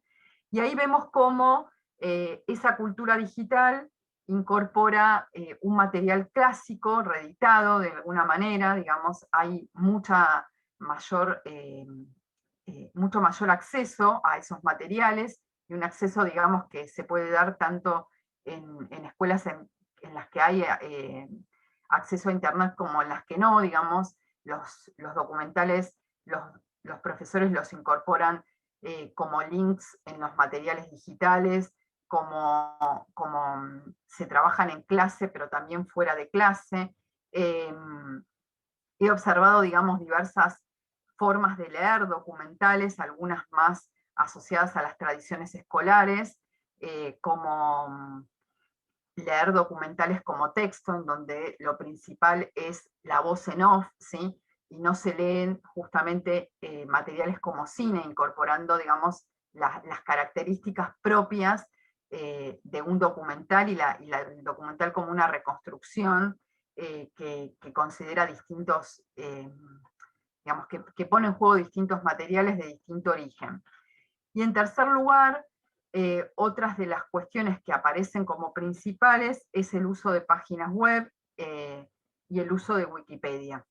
Y ahí vemos cómo esa cultura digital incorpora un material clásico, reeditado de alguna manera, digamos, hay mucho mayor acceso a esos materiales, y un acceso, digamos, que se puede dar tanto en escuelas en las que hay acceso a internet como en las que no, digamos. Los documentales, los profesores los incorporan como links en los materiales digitales, como se trabajan en clase, pero también fuera de clase. He observado, digamos, diversas formas de leer documentales, algunas más asociadas a las tradiciones escolares, como leer documentales como texto, en donde lo principal es la voz en off, ¿sí? Y no se leen justamente materiales como cine, incorporando, digamos, las características propias de un documental, y el documental como una reconstrucción que considera distintos, digamos, que pone en juego distintos materiales de distinto origen. Y en tercer lugar, otras de las cuestiones que aparecen como principales es el uso de páginas web y el uso de Wikipedia.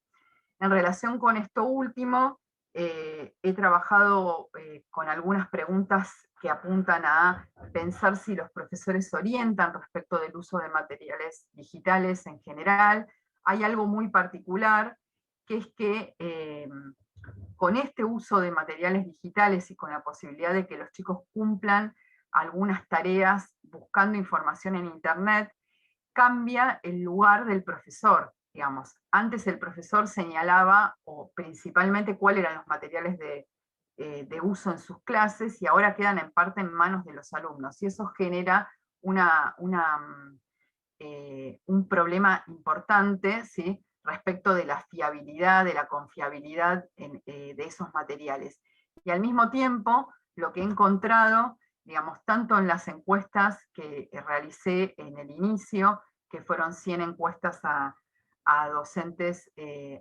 En relación con esto último, He trabajado con algunas preguntas que apuntan a pensar si los profesores se orientan respecto del uso de materiales digitales en general. Hay algo muy particular, que es que con este uso de materiales digitales y con la posibilidad de que los chicos cumplan algunas tareas buscando información en Internet, cambia el lugar del profesor, digamos. Antes el profesor señalaba, o principalmente, cuáles eran los materiales de uso en sus clases, y ahora quedan en parte en manos de los alumnos, y eso genera un problema importante, ¿sí?, respecto de la fiabilidad, de la confiabilidad de esos materiales. Y al mismo tiempo, lo que he encontrado, digamos, tanto en las encuestas que realicé en el inicio, que fueron 100 encuestas a docentes,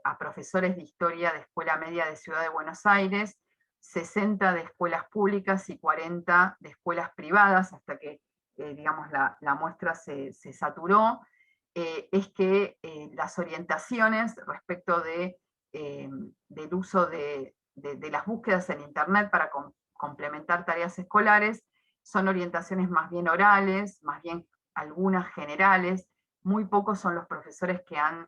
a profesores de historia de Escuela Media de Ciudad de Buenos Aires, 60 de escuelas públicas y 40 de escuelas privadas, hasta que digamos, la muestra se saturó, es que las orientaciones respecto del uso de las búsquedas en Internet para complementar tareas escolares son orientaciones más bien orales, más bien algunas generales. Muy pocos son los profesores que han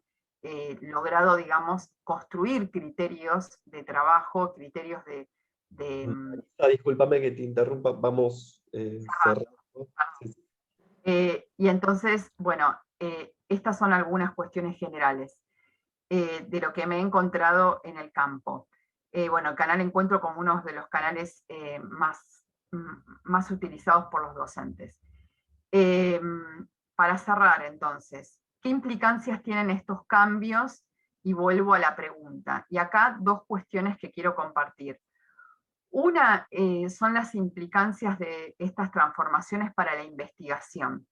logrado, digamos, construir criterios de trabajo, criterios de... Discúlpame que te interrumpa, vamos cerrando. Y entonces, bueno, estas son algunas cuestiones generales de lo que me he encontrado en el campo. Bueno, el canal Encuentro como uno de los canales más utilizados por los docentes. Para cerrar, entonces, ¿qué implicancias tienen estos cambios? Y vuelvo a la pregunta. Y acá dos cuestiones que quiero compartir. Una son las implicancias de estas transformaciones para la investigación.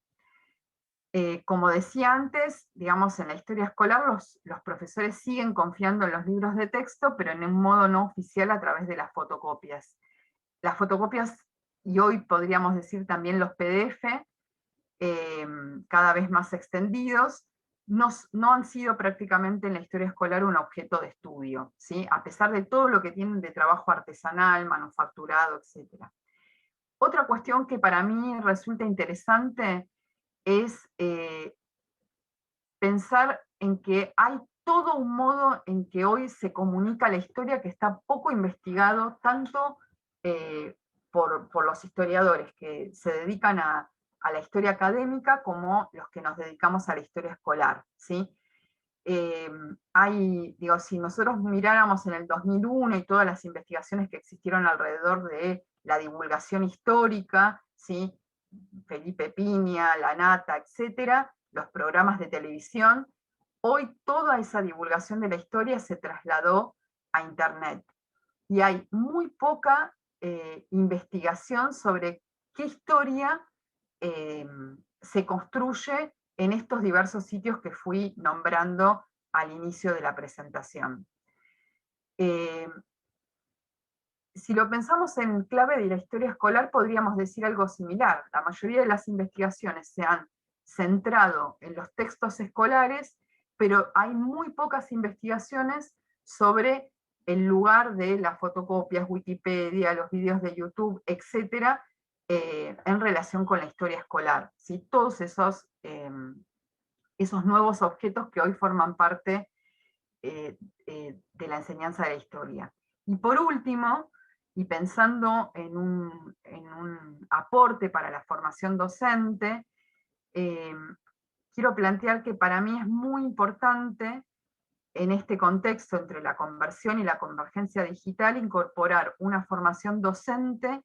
Como decía antes, digamos, en la historia escolar los profesores siguen confiando en los libros de texto, pero en un modo no oficial a través de las fotocopias. Las fotocopias, y hoy podríamos decir también los PDF, cada vez más extendidos, no han sido prácticamente en la historia escolar un objeto de estudio, ¿sí?, a pesar de todo lo que tienen de trabajo artesanal, manufacturado, etc. Otra cuestión que para mí resulta interesante es pensar en que hay todo un modo en que hoy se comunica la historia que está poco investigado, tanto por los historiadores que se dedican a la historia académica como los que nos dedicamos a la historia escolar, ¿sí? Digo, si nosotros miráramos en el 2001 y todas las investigaciones que existieron alrededor de la divulgación histórica, ¿sí?, Felipe Piña, La Nata, etcétera, los programas de televisión, hoy toda esa divulgación de la historia se trasladó a Internet. Y hay muy poca investigación sobre qué historia se construye en estos diversos sitios que fui nombrando al inicio de la presentación. Si lo pensamos en clave de la historia escolar, podríamos decir algo similar. La mayoría de las investigaciones se han centrado en los textos escolares, pero hay muy pocas investigaciones sobre el lugar de las fotocopias, Wikipedia, los vídeos de YouTube, etcétera, en relación con la historia escolar, ¿sí? Todos esos nuevos objetos que hoy forman parte de la enseñanza de la historia. Y por último, y pensando en un aporte para la formación docente, quiero plantear que para mí es muy importante, en este contexto entre la conversión y la convergencia digital, incorporar una formación docente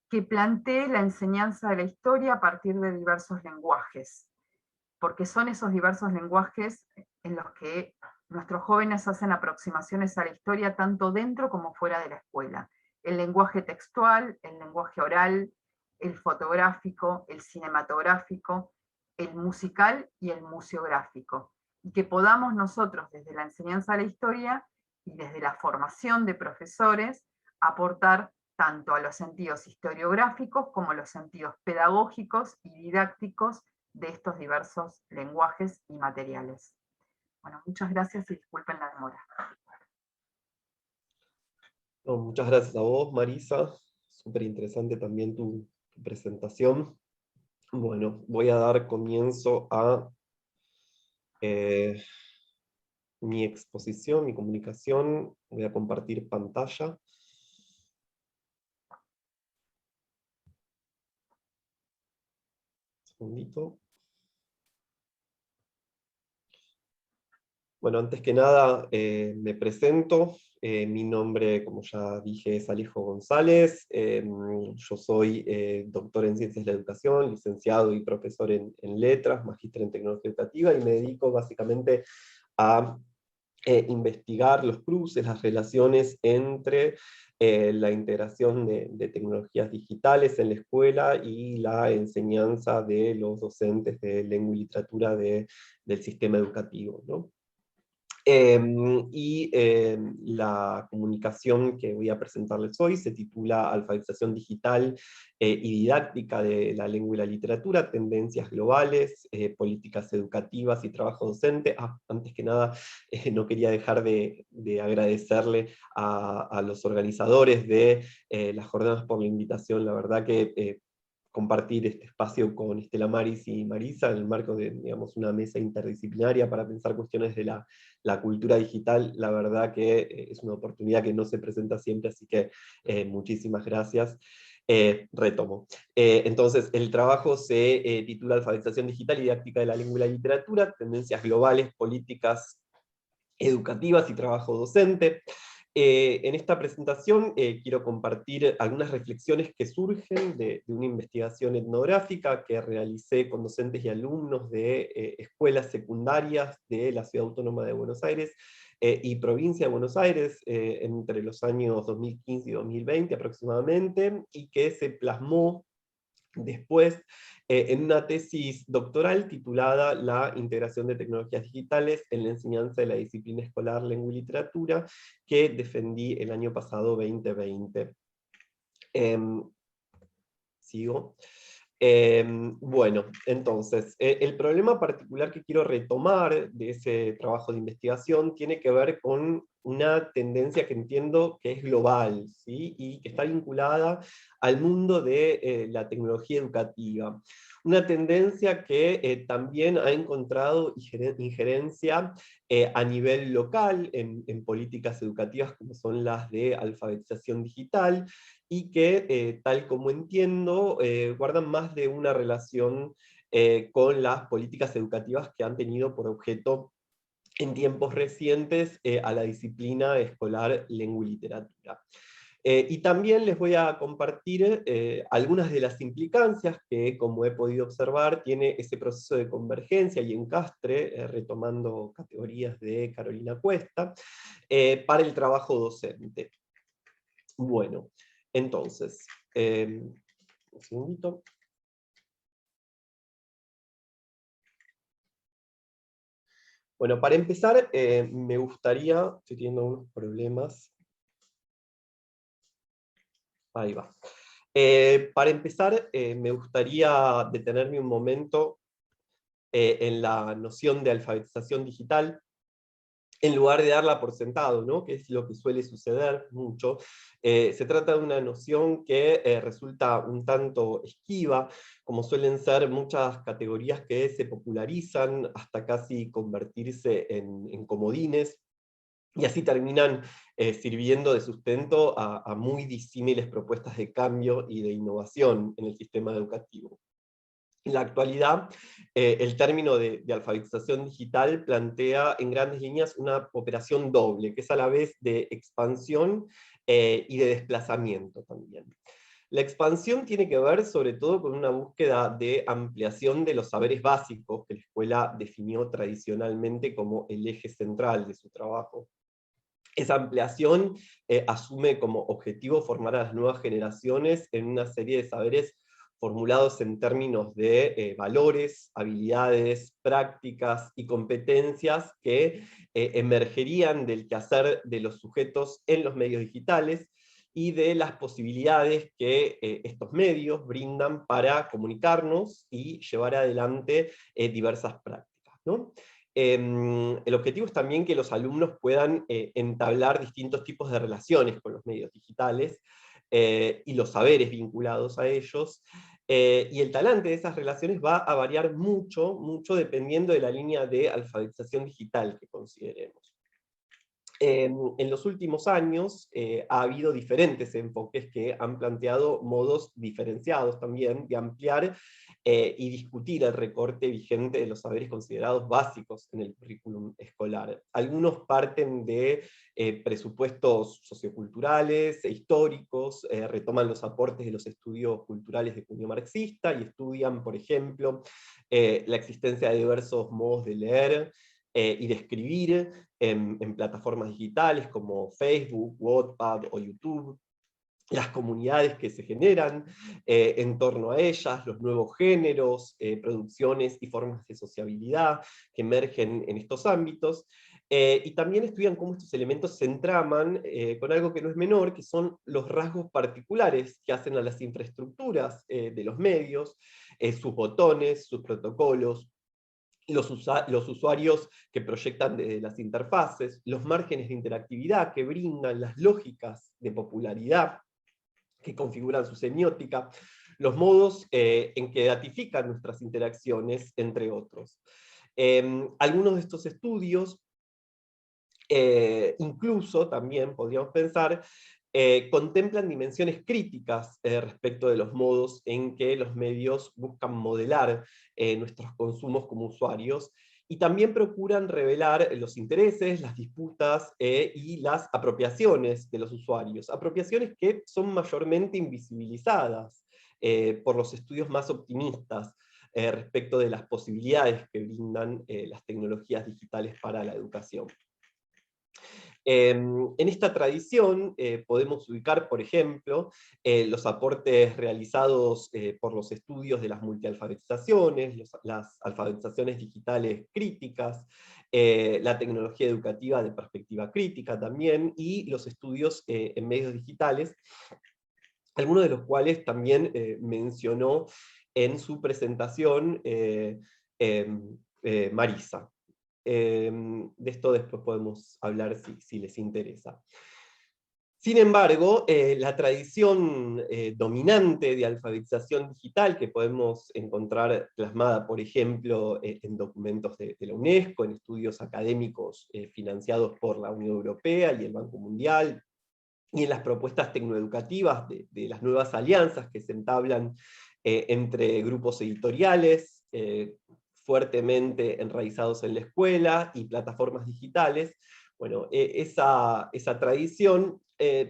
que plantee la enseñanza de la historia a partir de diversos lenguajes, porque son esos diversos lenguajes en los que nuestros jóvenes hacen aproximaciones a la historia tanto dentro como fuera de la escuela. El lenguaje textual, el lenguaje oral, el fotográfico, el cinematográfico, el musical y el museográfico. Y que podamos nosotros, desde la enseñanza de la historia y desde la formación de profesores, aportar tanto a los sentidos historiográficos como a los sentidos pedagógicos y didácticos de estos diversos lenguajes y materiales. Bueno, muchas gracias y disculpen la demora. No, muchas gracias a vos, Marisa. Súper interesante también tu presentación. Bueno, voy a dar comienzo a mi exposición, mi comunicación. Voy a compartir pantalla. Un segundito. Bueno, antes que nada me presento. Mi nombre, como ya dije, es Alejo González. Yo soy doctor en Ciencias de la Educación, licenciado y profesor en Letras, magíster en Tecnología Educativa, y me dedico básicamente a investigar los cruces, las relaciones entre la integración de tecnologías digitales en la escuela y la enseñanza de los docentes de lengua y literatura del sistema educativo, ¿no? La comunicación que voy a presentarles hoy se titula Alfabetización digital y didáctica de la lengua y la literatura, tendencias globales, políticas educativas y trabajo docente. Antes que nada, no quería dejar de agradecerle a los organizadores de las jornadas por la invitación. La verdad que compartir este espacio con Estela Maris y Marisa en el marco de, digamos, una mesa interdisciplinaria para pensar cuestiones de la cultura digital, la verdad que es una oportunidad que no se presenta siempre, así que muchísimas gracias. Retomo. Entonces, el trabajo se titula Alfabetización digital y didáctica de la lengua y la literatura, tendencias globales, políticas educativas y trabajo docente. En esta presentación quiero compartir algunas reflexiones que surgen de una investigación etnográfica que realicé con docentes y alumnos de escuelas secundarias de la Ciudad Autónoma de Buenos Aires y provincia de Buenos Aires entre los años 2015 y 2020 aproximadamente, y que se plasmó después en una tesis doctoral titulada La integración de tecnologías digitales en la enseñanza de la disciplina escolar lengua y literatura, que defendí el año pasado 2020. Sigo. Bueno, entonces, el problema particular que quiero retomar de ese trabajo de investigación tiene que ver con una tendencia que entiendo que es global, ¿sí? Y que está vinculada al mundo de la tecnología educativa. Una tendencia que también ha encontrado injerencia a nivel local en políticas educativas como son las de alfabetización digital, y que, tal como entiendo, guardan más de una relación con las políticas educativas que han tenido por objeto en tiempos recientes a la disciplina escolar lengua y literatura. Y también les voy a compartir algunas de las implicancias que, como he podido observar, tiene ese proceso de convergencia y encastre, retomando categorías de Carolina Cuesta, para el trabajo docente. Bueno, entonces, un segundito. Bueno, para empezar, me gustaría, estoy teniendo unos problemas. Ahí va. Para empezar, me gustaría detenerme un momento en la noción de alfabetización digital, en lugar de darla por sentado, ¿no? Que es lo que suele suceder mucho. Se trata de una noción que resulta un tanto esquiva, como suelen ser muchas categorías que se popularizan hasta casi convertirse en comodines, y así terminan sirviendo de sustento a muy disímiles propuestas de cambio y de innovación en el sistema educativo. En la actualidad, el término de alfabetización digital plantea en grandes líneas una operación doble, que es a la vez de expansión y de desplazamiento también. La expansión tiene que ver sobre todo con una búsqueda de ampliación de los saberes básicos que la escuela definió tradicionalmente como el eje central de su trabajo. Esa ampliación asume como objetivo formar a las nuevas generaciones en una serie de saberes formulados en términos de valores, habilidades, prácticas y competencias que emergerían del quehacer de los sujetos en los medios digitales y de las posibilidades que estos medios brindan para comunicarnos y llevar adelante diversas prácticas, ¿no? El objetivo es también que los alumnos puedan entablar distintos tipos de relaciones con los medios digitales, y los saberes vinculados a ellos, y el talante de esas relaciones va a variar mucho, mucho dependiendo de la línea de alfabetización digital que consideremos. En los últimos años ha habido diferentes enfoques que han planteado modos diferenciados también de ampliar y discutir el recorte vigente de los saberes considerados básicos en el currículum escolar. Algunos parten de presupuestos socioculturales e históricos, retoman los aportes de los estudios culturales de cuño marxista y estudian, por ejemplo, la existencia de diversos modos de leer y de escribir en plataformas digitales como Facebook, Wattpad o YouTube, las comunidades que se generan en torno a ellas, los nuevos géneros, producciones y formas de sociabilidad que emergen en estos ámbitos, y también estudian cómo estos elementos se entraman con algo que no es menor, que son los rasgos particulares que hacen a las infraestructuras de los medios, sus botones, sus protocolos, los usuarios que proyectan desde las interfaces, los márgenes de interactividad que brindan, las lógicas de popularidad que configuran su semiótica, los modos en que datifican nuestras interacciones, entre otros. Algunos de estos estudios, incluso también podríamos pensar, contemplan dimensiones críticas respecto de los modos en que los medios buscan modelar nuestros consumos como usuarios, y también procuran revelar los intereses, las disputas y las apropiaciones de los usuarios, apropiaciones que son mayormente invisibilizadas por los estudios más optimistas respecto de las posibilidades que brindan las tecnologías digitales para la educación. En esta tradición podemos ubicar, por ejemplo, los aportes realizados por los estudios de las multialfabetizaciones, las alfabetizaciones digitales críticas, la tecnología educativa de perspectiva crítica también, y los estudios en medios digitales, algunos de los cuales también mencionó en su presentación Marisa. De esto después podemos hablar si les interesa. Sin embargo, la tradición dominante de alfabetización digital que podemos encontrar plasmada, por ejemplo, en documentos de la UNESCO, en estudios académicos financiados por la Unión Europea y el Banco Mundial, y en las propuestas tecnoeducativas de las nuevas alianzas que se entablan entre grupos editoriales, fuertemente enraizados en la escuela y plataformas digitales. Bueno, esa tradición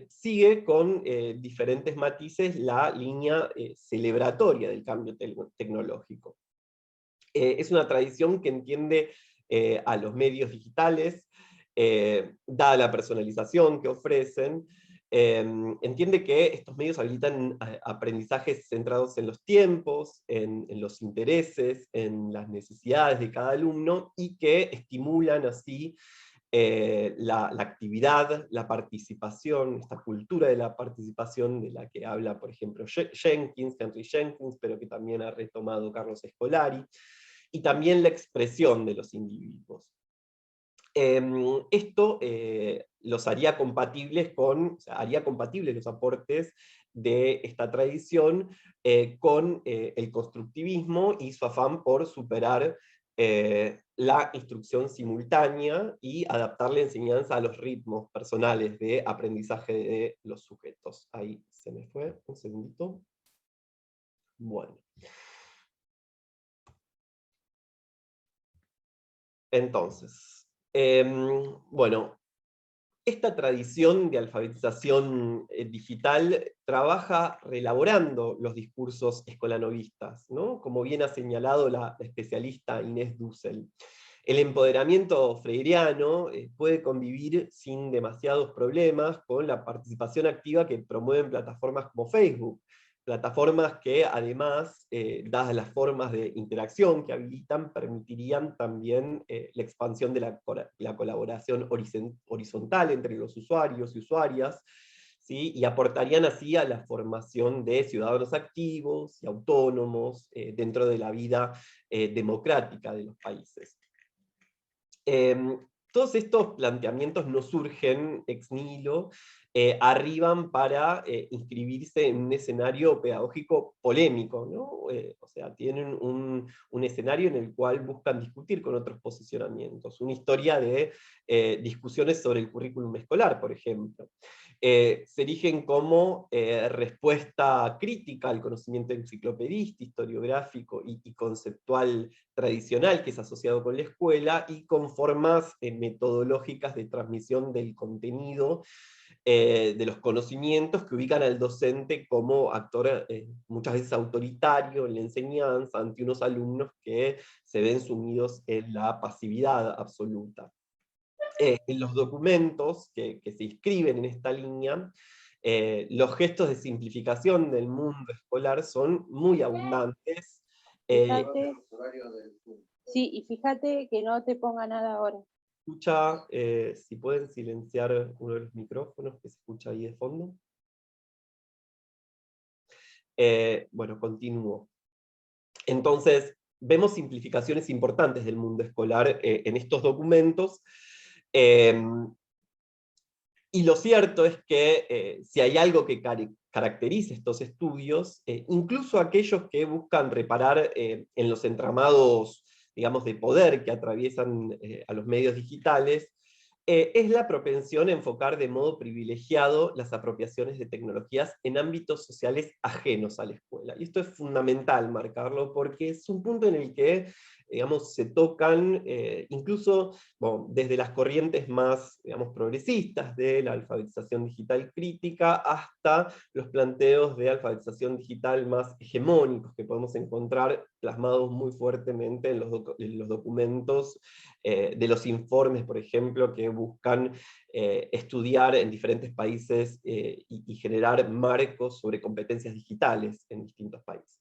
sigue con diferentes matices la línea celebratoria del cambio tecnológico. Es una tradición que entiende a los medios digitales, dada la personalización que ofrecen, entiende que estos medios habilitan aprendizajes centrados en los tiempos, en los intereses, en las necesidades de cada alumno, y que estimulan así la actividad, la participación, esta cultura de la participación de la que habla, por ejemplo, Henry Jenkins, pero que también ha retomado Carlos Scolari, y también la expresión de los individuos. Esto los haría compatibles haría compatibles los aportes de esta tradición con el constructivismo y su afán por superar la instrucción simultánea y adaptar la enseñanza a los ritmos personales de aprendizaje de los sujetos. Ahí se me fue, un segundito. Bueno. Entonces, bueno, esta tradición de alfabetización digital trabaja reelaborando los discursos escolanovistas, ¿no? Como bien ha señalado la especialista Inés Dussel. El empoderamiento freiriano puede convivir sin demasiados problemas con la participación activa que promueven plataformas como Facebook, plataformas que además, dadas las formas de interacción que habilitan, permitirían también la expansión de la colaboración horizontal entre los usuarios y usuarias, ¿sí? Y aportarían así a la formación de ciudadanos activos y autónomos dentro de la vida democrática de los países. Todos estos planteamientos no surgen ex nihilo, arriban para inscribirse en un escenario pedagógico polémico, ¿no? O sea, tienen un escenario en el cual buscan discutir con otros posicionamientos, una historia de discusiones sobre el currículum escolar, por ejemplo. Se erigen como respuesta crítica al conocimiento enciclopedista, historiográfico y conceptual tradicional que es asociado con la escuela, y con formas metodológicas de transmisión del contenido, de los conocimientos, que ubican al docente como actor muchas veces autoritario en la enseñanza, ante unos alumnos que se ven sumidos en la pasividad absoluta. En los documentos que se inscriben en esta línea, los gestos de simplificación del mundo escolar son muy abundantes. Fíjate, sí, y fíjate que no te ponga nada ahora. Escucha, si pueden silenciar uno de los micrófonos que se escucha ahí de fondo. Bueno, continúo. Entonces, vemos simplificaciones importantes del mundo escolar en estos documentos. Y lo cierto es que si hay algo que caracteriza estos estudios, incluso aquellos que buscan reparar en los entramados, digamos, de poder que atraviesan a los medios digitales, es la propensión a enfocar de modo privilegiado las apropiaciones de tecnologías en ámbitos sociales ajenos a la escuela. Y esto es fundamental marcarlo, porque es un punto en el que, digamos, se tocan incluso, bueno, desde las corrientes más, digamos, progresistas de la alfabetización digital crítica, hasta los planteos de alfabetización digital más hegemónicos que podemos encontrar plasmados muy fuertemente en los documentos de los informes, por ejemplo, que buscan estudiar en diferentes países y generar marcos sobre competencias digitales en distintos países.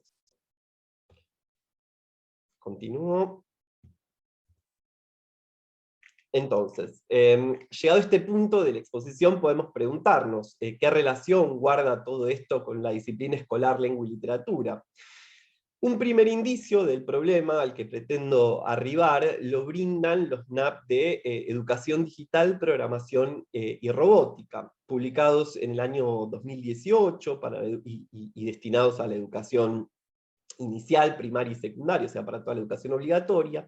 Continúo. Entonces, llegado a este punto de la exposición, podemos preguntarnos qué relación guarda todo esto con la disciplina escolar lengua y literatura. Un primer indicio del problema al que pretendo arribar lo brindan los NAP de Educación Digital, Programación y Robótica, publicados en el año 2018 y destinados a la educación inicial, primaria y secundaria, o sea, para toda la educación obligatoria.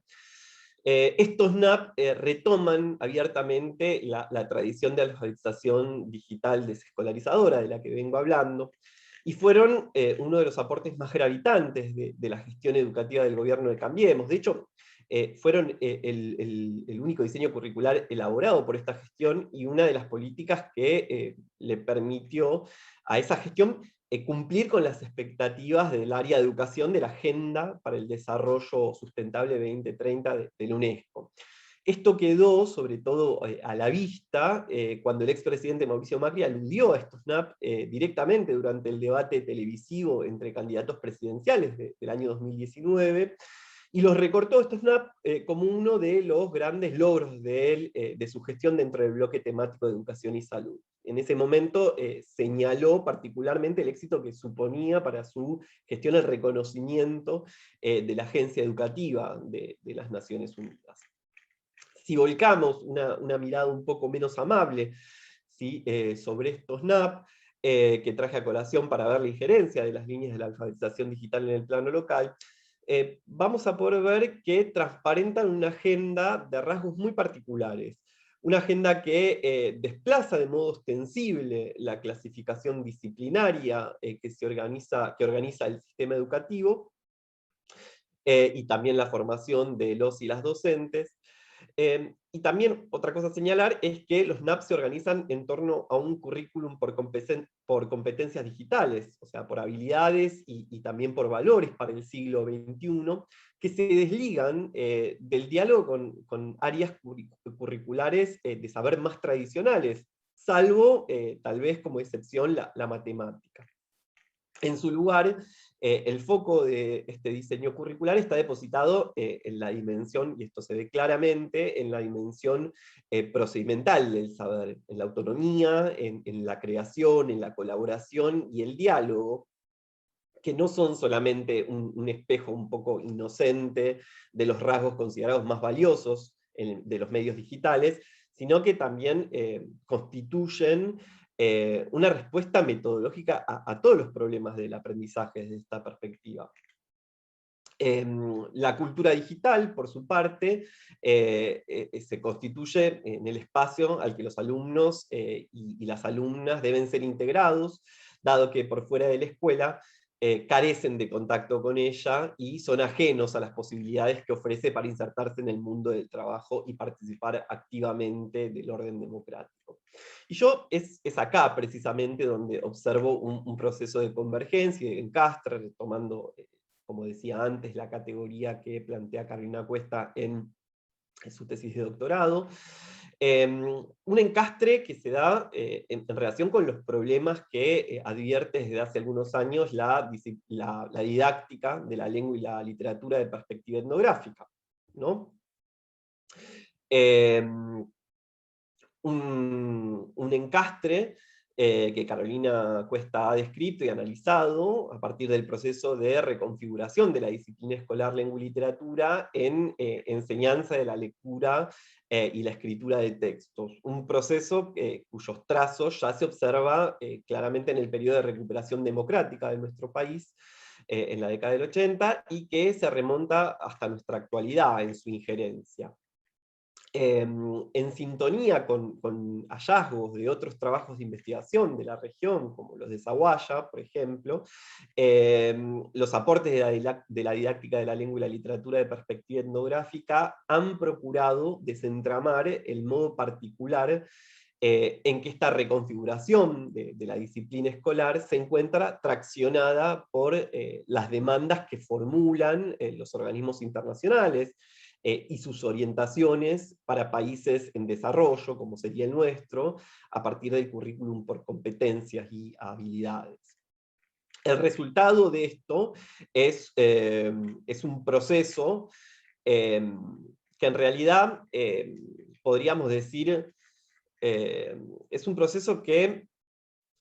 Estos NAP retoman abiertamente la tradición de alfabetización digital desescolarizadora de la que vengo hablando, y fueron uno de los aportes más gravitantes de la gestión educativa del gobierno de Cambiemos. De hecho, fueron el único diseño curricular elaborado por esta gestión, y una de las políticas que le permitió a esa gestión cumplir con las expectativas del área de educación de la Agenda para el Desarrollo Sustentable 2030 de la UNESCO. Esto quedó, sobre todo, a la vista cuando el expresidente Mauricio Macri aludió a estos NAP directamente durante el debate televisivo entre candidatos presidenciales del año 2019, y los recortó estos NAP como uno de los grandes logros de su gestión dentro del bloque temático de educación y salud. En ese momento señaló particularmente el éxito que suponía para su gestión el reconocimiento de la Agencia Educativa de las Naciones Unidas. Si volcamos una mirada un poco menos amable, ¿sí? Sobre estos NAP, que traje a colación para ver la injerencia de las líneas de la alfabetización digital en el plano local, vamos a poder ver que transparentan una agenda de rasgos muy particulares. Una agenda que desplaza de modo ostensible la clasificación disciplinaria que organiza el sistema educativo, y también la formación de los y las docentes. Y también otra cosa a señalar es que los NAP se organizan en torno a un currículum por competencias digitales, o sea, por habilidades y también por valores para el siglo XXI, que se desligan del diálogo con áreas curriculares de saber más tradicionales, salvo tal vez como excepción la matemática. En su lugar, el foco de este diseño curricular está depositado en la dimensión, y esto se ve claramente, en la dimensión procedimental del saber, en la autonomía, en la creación, en la colaboración y el diálogo, que no son solamente un espejo un poco inocente de los rasgos considerados más valiosos de los medios digitales, sino que también constituyen una respuesta metodológica a todos los problemas del aprendizaje desde esta perspectiva. La cultura digital, por su parte, se constituye en el espacio al que los alumnos y las alumnas deben ser integrados, dado que por fuera de la escuela carecen de contacto con ella y son ajenos a las posibilidades que ofrece para insertarse en el mundo del trabajo y participar activamente del orden democrático. Y yo es acá precisamente donde observo un proceso de convergencia y de encastre, retomando, como decía antes, la categoría que plantea Carolina Cuesta en su tesis de doctorado. Un encastre que se da en relación con los problemas que advierte desde hace algunos años la didáctica de la lengua y la literatura de perspectiva etnográfica, ¿no? Un encastre que Carolina Cuesta ha descrito y analizado a partir del proceso de reconfiguración de la disciplina escolar lengua y literatura en enseñanza de la lectura y la escritura de textos. Un proceso cuyos trazos ya se observa claramente en el periodo de recuperación democrática de nuestro país, en la década del 80, y que se remonta hasta nuestra actualidad en su injerencia. En sintonía con hallazgos de otros trabajos de investigación de la región, como los de Zaguaya, por ejemplo, los aportes de la didáctica de la lengua y la literatura de perspectiva etnográfica han procurado desentramar el modo particular en que esta reconfiguración de la disciplina escolar se encuentra traccionada por las demandas que formulan los organismos internacionales, y sus orientaciones para países en desarrollo, como sería el nuestro, a partir del currículum por competencias y habilidades. El resultado de esto es un proceso que en realidad podríamos decir es un proceso que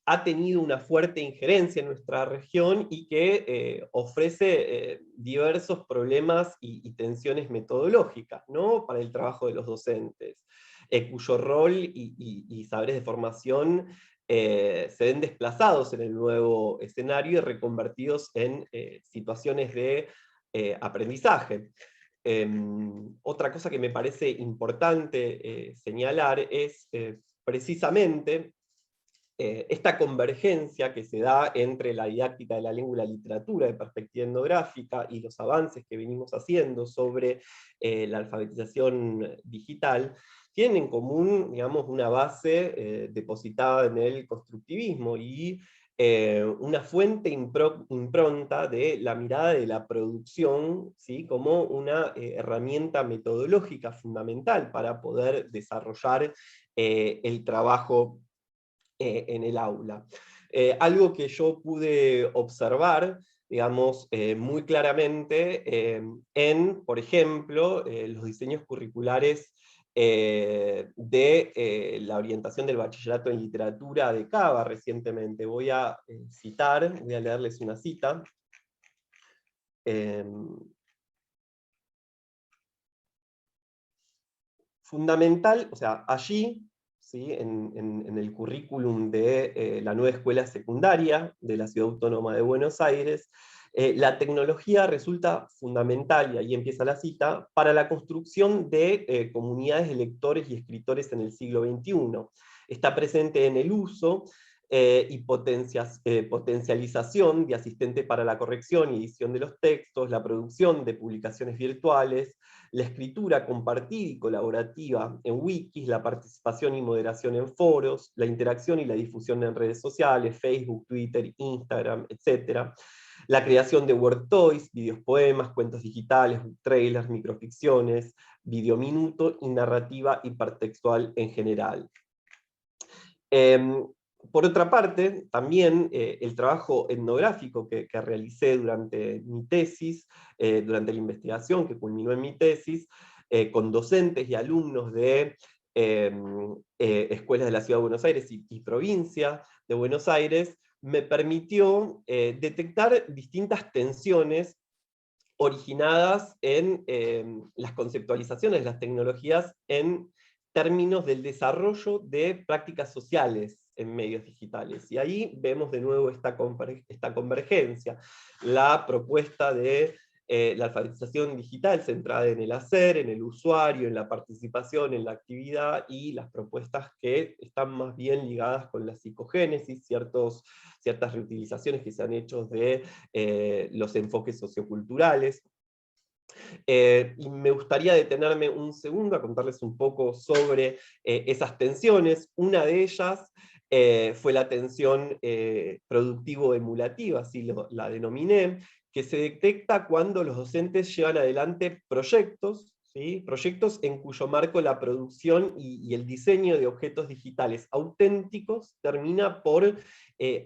ha tenido una fuerte injerencia en nuestra región y que ofrece diversos problemas y tensiones metodológicas, ¿no?, para el trabajo de los docentes, cuyo rol y saberes de formación se ven desplazados en el nuevo escenario y reconvertidos en situaciones de aprendizaje. Otra cosa que me parece importante señalar es precisamente esta convergencia que se da entre la didáctica de la lengua y la literatura de perspectiva etnográfica y los avances que venimos haciendo sobre la alfabetización digital, tienen en común, digamos, una base depositada en el constructivismo y una fuente impronta de la mirada de la producción, ¿sí?, como una herramienta metodológica fundamental para poder desarrollar el trabajo en el aula. Algo que yo pude observar, digamos, muy claramente en, por ejemplo, los diseños curriculares de la orientación del bachillerato en literatura de Cava recientemente. Voy a voy a leerles una cita. Fundamental, o sea, allí, ¿sí?, en el currículum de la nueva escuela secundaria de la Ciudad Autónoma de Buenos Aires, la tecnología resulta fundamental, y ahí empieza la cita, para la construcción de comunidades de lectores y escritores en el siglo XXI. Está presente en el uso y potencialización de asistente para la corrección y edición de los textos, la producción de publicaciones virtuales, la escritura compartida y colaborativa en wikis, la participación y moderación en foros, la interacción y la difusión en redes sociales, Facebook, Twitter, Instagram, etc. La creación de word toys, videos poemas, cuentos digitales, trailers, microficciones, videominuto y narrativa hipertextual en general. Por otra parte, también el trabajo etnográfico que realicé durante mi tesis, durante la investigación que culminó en mi tesis, con docentes y alumnos de escuelas de la Ciudad de Buenos Aires y provincia de Buenos Aires, me permitió detectar distintas tensiones originadas en las conceptualizaciones de las tecnologías en términos del desarrollo de prácticas sociales en medios digitales. Y ahí vemos de nuevo esta convergencia, la propuesta de la alfabetización digital centrada en el hacer, en el usuario, en la participación, en la actividad, y las propuestas que están más bien ligadas con la psicogénesis, ciertas reutilizaciones que se han hecho de los enfoques socioculturales. Y me gustaría detenerme un segundo a contarles un poco sobre esas tensiones. Una de ellas fue la tensión productivo-emulativa, así la denominé, que se detecta cuando los docentes llevan adelante proyectos, ¿sí? Proyectos en cuyo marco la producción y el diseño de objetos digitales auténticos termina por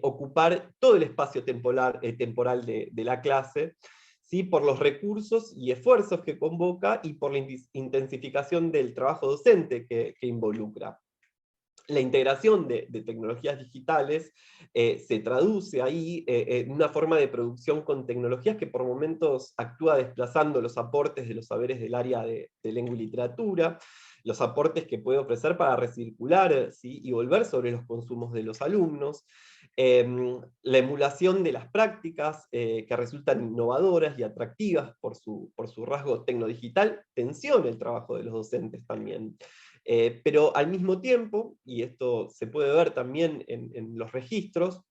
ocupar todo el espacio temporal de la clase, ¿sí? Por los recursos y esfuerzos que convoca y por la intensificación del trabajo docente que involucra. La integración de tecnologías digitales se traduce ahí en una forma de producción con tecnologías que por momentos actúa desplazando los aportes de los saberes del área de lengua y literatura, los aportes que puede ofrecer para recircular, ¿sí? Y volver sobre los consumos de los alumnos, la emulación de las prácticas que resultan innovadoras y atractivas por su rasgo tecnodigital, tensiona el trabajo de los docentes también. Pero al mismo tiempo, y esto se puede ver también en los registros,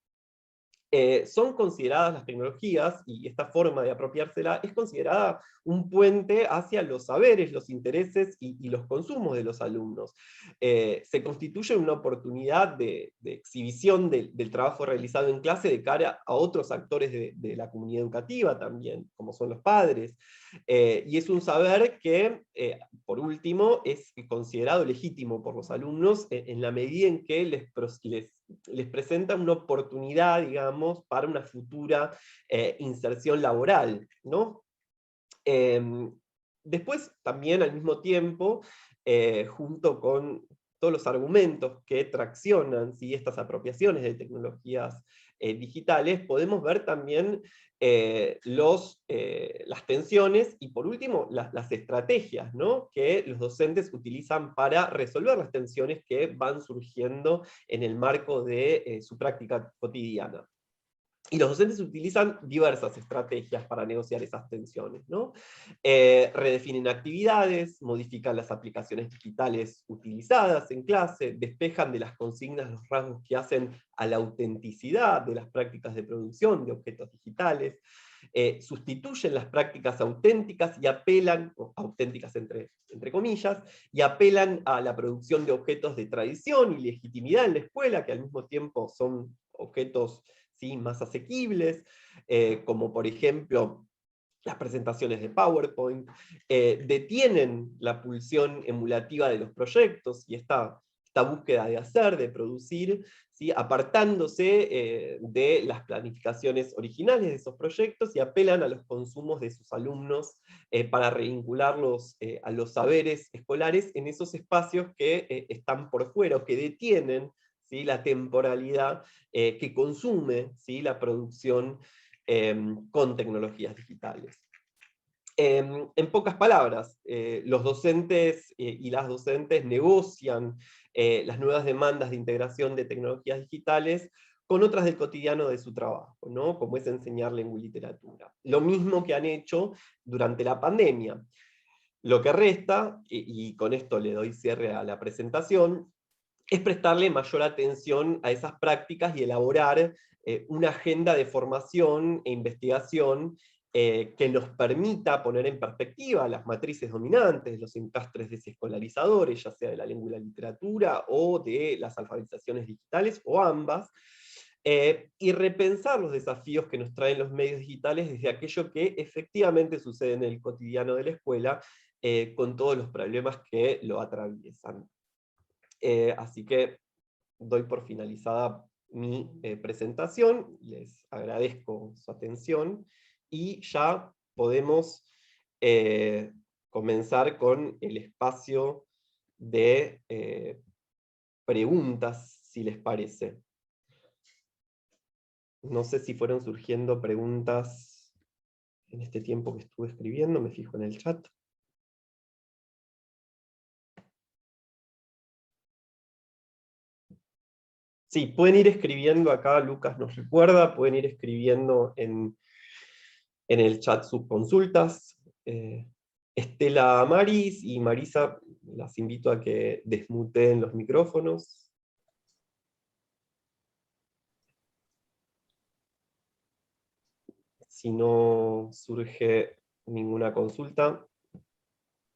son consideradas las tecnologías, y esta forma de apropiársela es considerada un puente hacia los saberes, los intereses y los consumos de los alumnos. Se constituye una oportunidad de exhibición del trabajo realizado en clase de cara a otros actores de la comunidad educativa también, como son los padres. Y es un saber que, por último, es considerado legítimo por los alumnos en la medida en que les presenta una oportunidad, digamos, para una futura inserción laboral, ¿no? Después, también al mismo tiempo, junto con todos los argumentos que traccionan, ¿sí?, estas apropiaciones de tecnologías digitales, podemos ver también las tensiones y, por último, las estrategias, ¿no?, que los docentes utilizan para resolver las tensiones que van surgiendo en el marco de su práctica cotidiana. Y los docentes utilizan diversas estrategias para negociar esas tensiones, ¿no? Redefinen actividades, modifican las aplicaciones digitales utilizadas en clase, despejan de las consignas los rasgos que hacen a la autenticidad de las prácticas de producción de objetos digitales, sustituyen las prácticas auténticas y apelan, auténticas entre comillas, y apelan a la producción de objetos de tradición y legitimidad en la escuela, que al mismo tiempo son objetos, ¿sí?, más asequibles, como por ejemplo las presentaciones de PowerPoint, detienen la pulsión emulativa de los proyectos y esta búsqueda de hacer, de producir, ¿sí?, apartándose de las planificaciones originales de esos proyectos, y apelan a los consumos de sus alumnos para revincularlos a los saberes escolares en esos espacios que están por fuera, o que detienen, ¿sí?, la temporalidad que consume, ¿sí?, la producción con tecnologías digitales. En pocas palabras, los docentes y las docentes negocian las nuevas demandas de integración de tecnologías digitales con otras del cotidiano de su trabajo, ¿no?, como es enseñar lengua y literatura. Lo mismo que han hecho durante la pandemia. Lo que resta, y con esto le doy cierre a la presentación, es prestarle mayor atención a esas prácticas y elaborar una agenda de formación e investigación que nos permita poner en perspectiva las matrices dominantes, los encastres desescolarizadores, ya sea de la lengua y la literatura, o de las alfabetizaciones digitales, o ambas, y repensar los desafíos que nos traen los medios digitales desde aquello que efectivamente sucede en el cotidiano de la escuela, con todos los problemas que lo atraviesan. Así que doy por finalizada mi presentación, les agradezco su atención, y ya podemos comenzar con el espacio de preguntas, si les parece. No sé si fueron surgiendo preguntas en este tiempo que estuve escribiendo, me fijo en el chat. Sí, pueden ir escribiendo acá, Lucas nos recuerda, pueden ir escribiendo en el chat sus consultas. Estela, Maris y Marisa, las invito a que desmuteen los micrófonos. Si no surge ninguna consulta,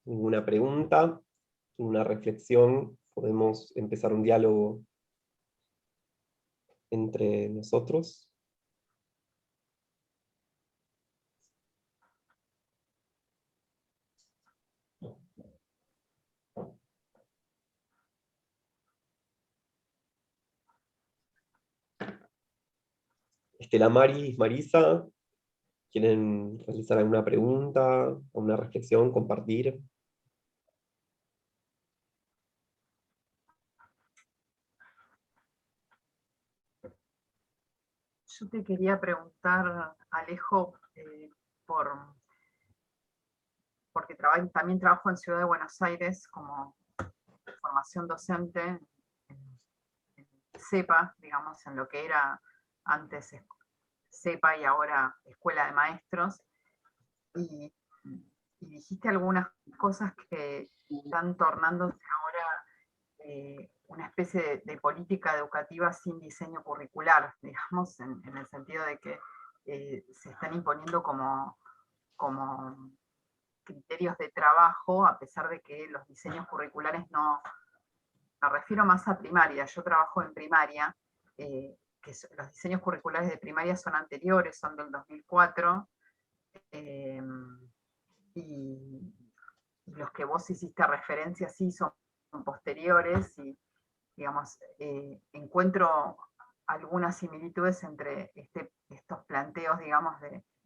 ninguna pregunta, ninguna reflexión, podemos empezar un diálogo entre nosotros. Estela, Maris, Marisa, ¿quieren realizar alguna pregunta, una reflexión, compartir? Yo te quería preguntar, Alejo, porque también trabajo en Ciudad de Buenos Aires como formación docente en CEPA, digamos, en lo que era antes CEPA y ahora Escuela de Maestros, y dijiste algunas cosas que están tornándose ahora una especie de política educativa sin diseño curricular, digamos, en el sentido de que se están imponiendo como criterios de trabajo, a pesar de que los diseños curriculares no, me refiero más a primaria, yo trabajo en primaria, los diseños curriculares de primaria son anteriores, son del 2004, y los que vos hiciste referencia sí son posteriores, y digamos, encuentro algunas similitudes entre estos planteos, digamos,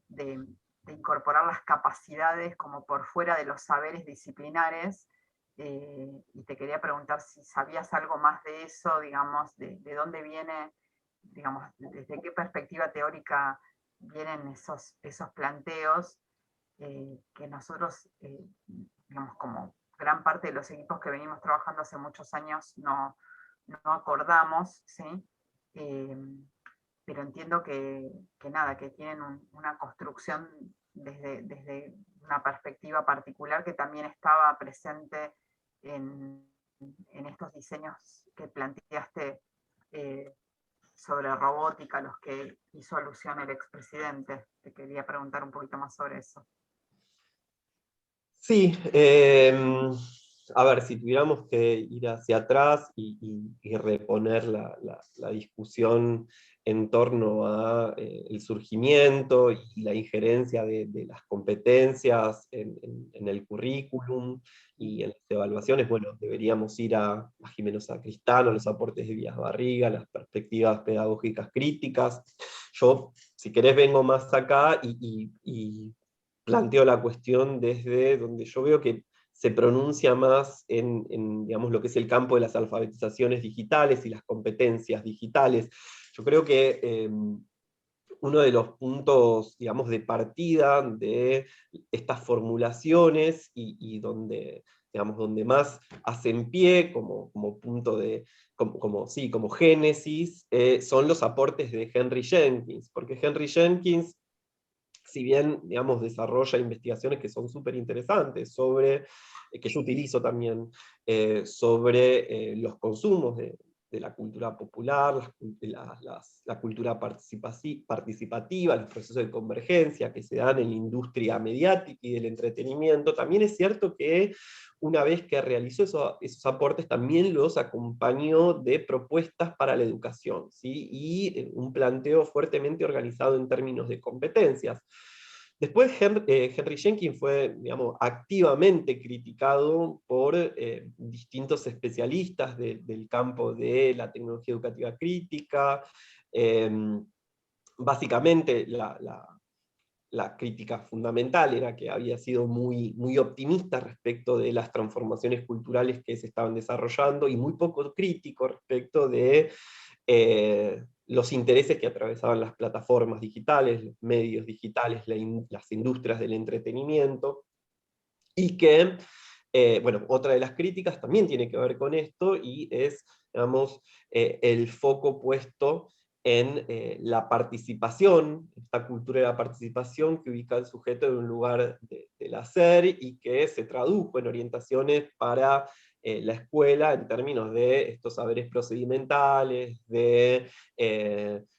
de incorporar las capacidades como por fuera de los saberes disciplinares, y te quería preguntar si sabías algo más de eso, digamos, de dónde viene, digamos, desde qué perspectiva teórica vienen esos planteos, que nosotros, digamos, como gran parte de los equipos que venimos trabajando hace muchos años no acordamos, ¿sí? Pero entiendo que nada, que tienen una construcción desde una perspectiva particular que también estaba presente en estos diseños que planteaste sobre robótica, los que hizo alusión el expresidente. Te quería preguntar un poquito más sobre eso. Sí, a ver, si tuviéramos que ir hacia atrás y reponer la discusión en torno a el surgimiento y la injerencia de las competencias en el currículum y en las evaluaciones, bueno, deberíamos ir a Jimeno Sacristán, a los aportes de Díaz Barriga, las perspectivas pedagógicas críticas. Yo, si querés, vengo más acá y planteo la cuestión desde donde yo veo que se pronuncia más en, digamos, lo que es el campo de las alfabetizaciones digitales y las competencias digitales. Yo creo que uno de los puntos, digamos, de partida de estas formulaciones y donde, digamos, donde más hacen pie como punto de, como génesis, son los aportes de Henry Jenkins, porque Henry Jenkins, si bien, digamos, desarrolla investigaciones que son súper interesantes sobre, que yo utilizo también, sobre los consumos de la cultura popular, la cultura participativa, los procesos de convergencia que se dan en la industria mediática y del entretenimiento, también es cierto que una vez que realizó esos aportes, también los acompañó de propuestas para la educación, ¿sí? Y un planteo fuertemente organizado en términos de competencias. Después Henry Jenkins fue, digamos, activamente criticado por distintos especialistas del campo de la tecnología educativa crítica. Básicamente la crítica fundamental era que había sido muy, muy optimista respecto de las transformaciones culturales que se estaban desarrollando y muy poco crítico respecto de los intereses que atravesaban las plataformas digitales, los medios digitales, las industrias del entretenimiento, y que, bueno, otra de las críticas también tiene que ver con esto, y es, digamos, el foco puesto en la participación, esta cultura de la participación que ubica al sujeto en un lugar del hacer, y que se tradujo en orientaciones para la escuela en términos de estos saberes procedimentales, de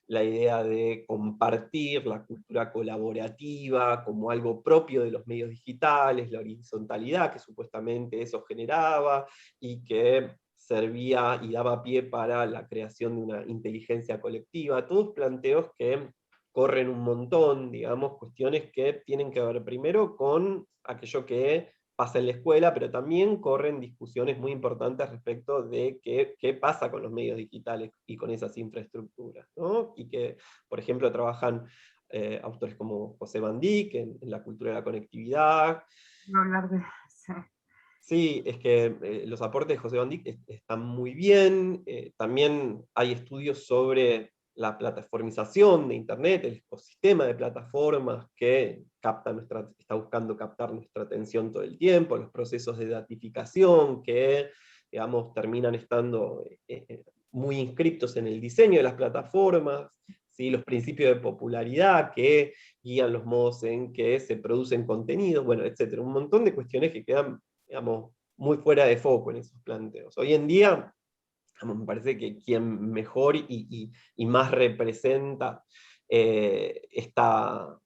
la idea de compartir la cultura colaborativa como algo propio de los medios digitales, la horizontalidad que supuestamente eso generaba, y que servía y daba pie para la creación de una inteligencia colectiva. Todos planteos que corren un montón, digamos, cuestiones que tienen que ver primero con aquello que pasa en la escuela, pero también corren discusiones muy importantes respecto de qué pasa con los medios digitales y con esas infraestructuras, ¿no? Y que, por ejemplo, trabajan autores como José Van Dyck en la cultura de la conectividad. No hablar de... Sí. Sí, es que los aportes de José Van Dyck están muy bien. También hay estudios sobre la plataformización de Internet, el ecosistema de plataformas que está buscando captar nuestra atención todo el tiempo, los procesos de datificación que, digamos, terminan estando muy inscriptos en el diseño de las plataformas, ¿sí? Los principios de popularidad que guían los modos en que se producen contenidos, bueno, etc. Un montón de cuestiones que quedan, digamos, muy fuera de foco en esos planteos. Hoy en día, digamos, me parece que quien mejor y más representa esta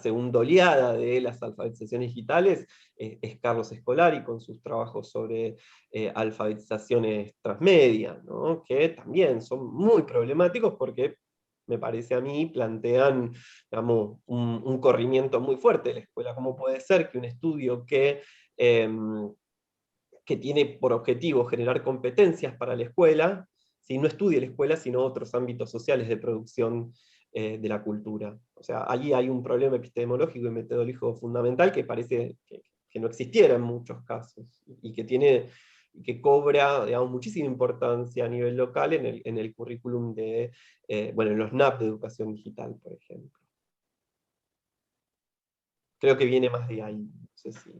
segunda oleada de las alfabetizaciones digitales es Carlos Escolari, con sus trabajos sobre alfabetizaciones transmedia, ¿no? Que también son muy problemáticos porque, me parece a mí, plantean, digamos, un corrimiento muy fuerte de la escuela. ¿Cómo puede ser que un estudio que tiene por objetivo generar competencias para la escuela, si no estudie la escuela, sino otros ámbitos sociales de producción de la cultura? O sea, allí hay un problema epistemológico y metodológico fundamental que parece que no existiera en muchos casos, y que cobra, digamos, muchísima importancia a nivel local en el currículum de, bueno, en los NAP de educación digital, por ejemplo. Creo que viene más de ahí, no sé si...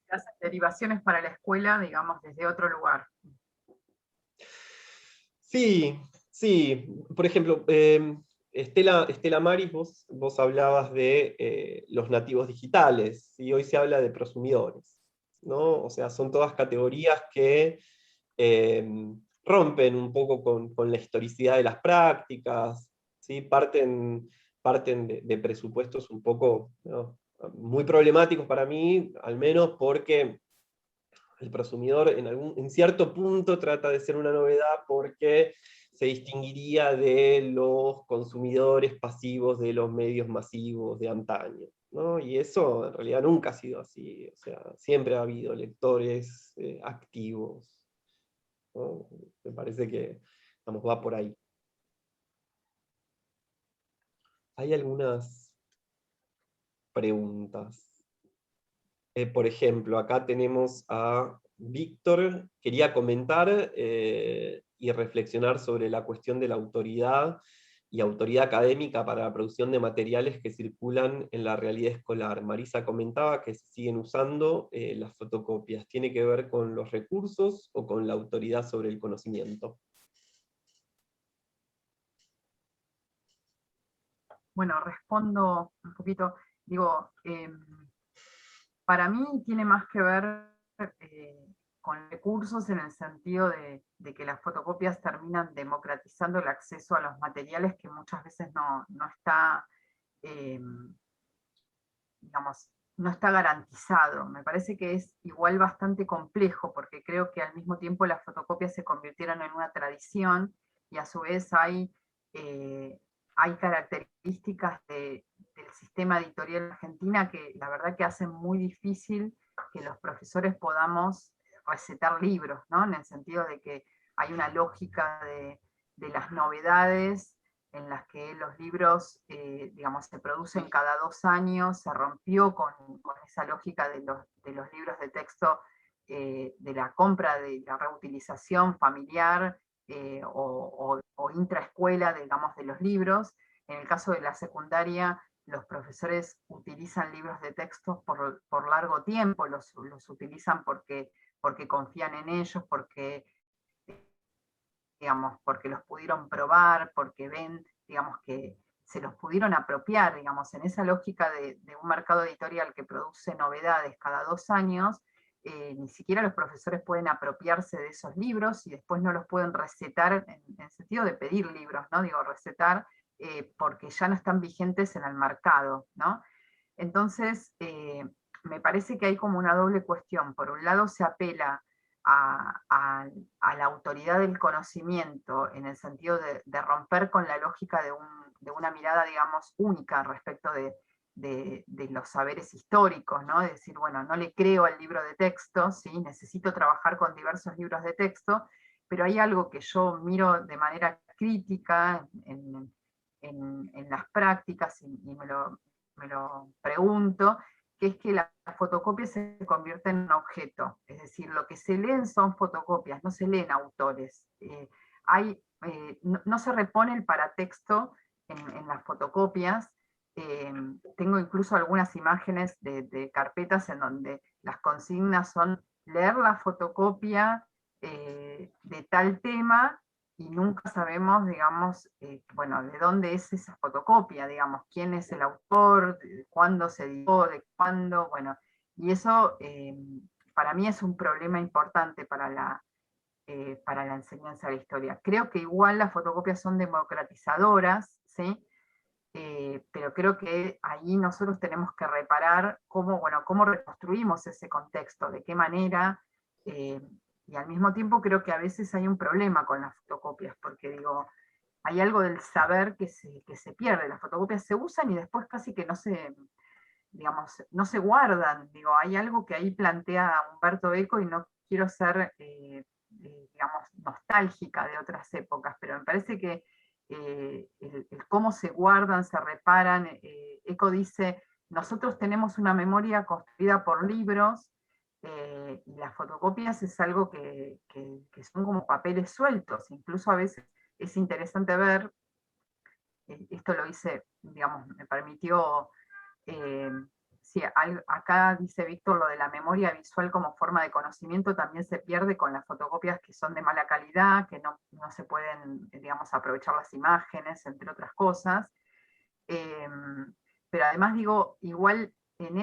Las derivaciones para la escuela, digamos, desde otro lugar. Sí, sí. Por ejemplo, Estela Maris, vos hablabas de los nativos digitales, y hoy se habla de prosumidores, ¿no? O sea, son todas categorías que rompen un poco con la historicidad de las prácticas, ¿sí? Parten de presupuestos un poco, ¿no?, muy problemáticos para mí, al menos porque el prosumidor en cierto punto trata de ser una novedad porque se distinguiría de los consumidores pasivos de los medios masivos de antaño, ¿no? Y eso en realidad nunca ha sido así. O sea, siempre ha habido lectores activos, ¿no? Me parece que, vamos, va por ahí. Hay algunas preguntas. Por ejemplo, acá tenemos a Víctor, quería comentar y reflexionar sobre la cuestión de la autoridad y autoridad académica para la producción de materiales que circulan en la realidad escolar. Marisa comentaba que se siguen usando las fotocopias. ¿Tiene que ver con los recursos o con la autoridad sobre el conocimiento? Bueno, respondo un poquito, digo, para mí tiene más que ver con recursos en el sentido de que las fotocopias terminan democratizando el acceso a los materiales que muchas veces no está, digamos, no está garantizado. Me parece que es igual bastante complejo, porque creo que al mismo tiempo las fotocopias se convirtieron en una tradición, y a su vez hay características del sistema editorial en Argentina que la verdad que hacen muy difícil que los profesores podamos recetar libros, ¿no? En el sentido de que hay una lógica de las novedades en las que los libros, digamos, se producen cada 2 años, se rompió con esa lógica de los libros de texto, de la compra, de la reutilización familiar, o intraescuela, digamos, de los libros. En el caso de la secundaria, los profesores utilizan libros de texto por largo tiempo, los utilizan porque confían en ellos, porque, digamos, porque los pudieron probar, porque ven, digamos, que se los pudieron apropiar, digamos, en esa lógica de un mercado editorial que produce novedades cada 2 años. Ni siquiera los profesores pueden apropiarse de esos libros y después no los pueden recetar en el sentido de pedir libros, ¿no? Digo, recetar porque ya no están vigentes en el mercado, ¿no? Entonces, me parece que hay como una doble cuestión. Por un lado se apela a la autoridad del conocimiento en el sentido de romper con la lógica de una mirada, digamos, única respecto de los saberes históricos, ¿no? Es decir, bueno, no le creo al libro de texto, ¿sí? Necesito trabajar con diversos libros de texto, pero hay algo que yo miro de manera crítica en las prácticas y me lo pregunto, que es que la fotocopia se convierte en un objeto, es decir, lo que se leen son fotocopias, no se leen autores. No se repone el paratexto en las fotocopias. Tengo incluso algunas imágenes de carpetas en donde las consignas son leer la fotocopia de tal tema, y nunca sabemos, digamos, bueno, de dónde es esa fotocopia, digamos, quién es el autor, cuándo se editó, de cuándo, bueno, y eso para mí es un problema importante para la enseñanza de la historia. Creo que igual las fotocopias son democratizadoras, ¿sí? Pero creo que ahí nosotros tenemos que reparar cómo reconstruimos ese contexto, de qué manera, y al mismo tiempo creo que a veces hay un problema con las fotocopias, porque digo, hay algo del saber que se pierde. Las fotocopias se usan y después casi que no se guardan. Digo, hay algo que ahí plantea Umberto Eco, y no quiero ser, digamos, nostálgica de otras épocas, pero me parece que el cómo se guardan, se reparan. Eco dice, nosotros tenemos una memoria construida por libros, y las fotocopias es algo que son como papeles sueltos. Incluso a veces es interesante ver, esto lo hice, digamos, me permitió, sí, acá dice Víctor, lo de la memoria visual como forma de conocimiento también se pierde con las fotocopias que son de mala calidad, que no se pueden, digamos, aprovechar las imágenes, entre otras cosas. Pero además digo, igual en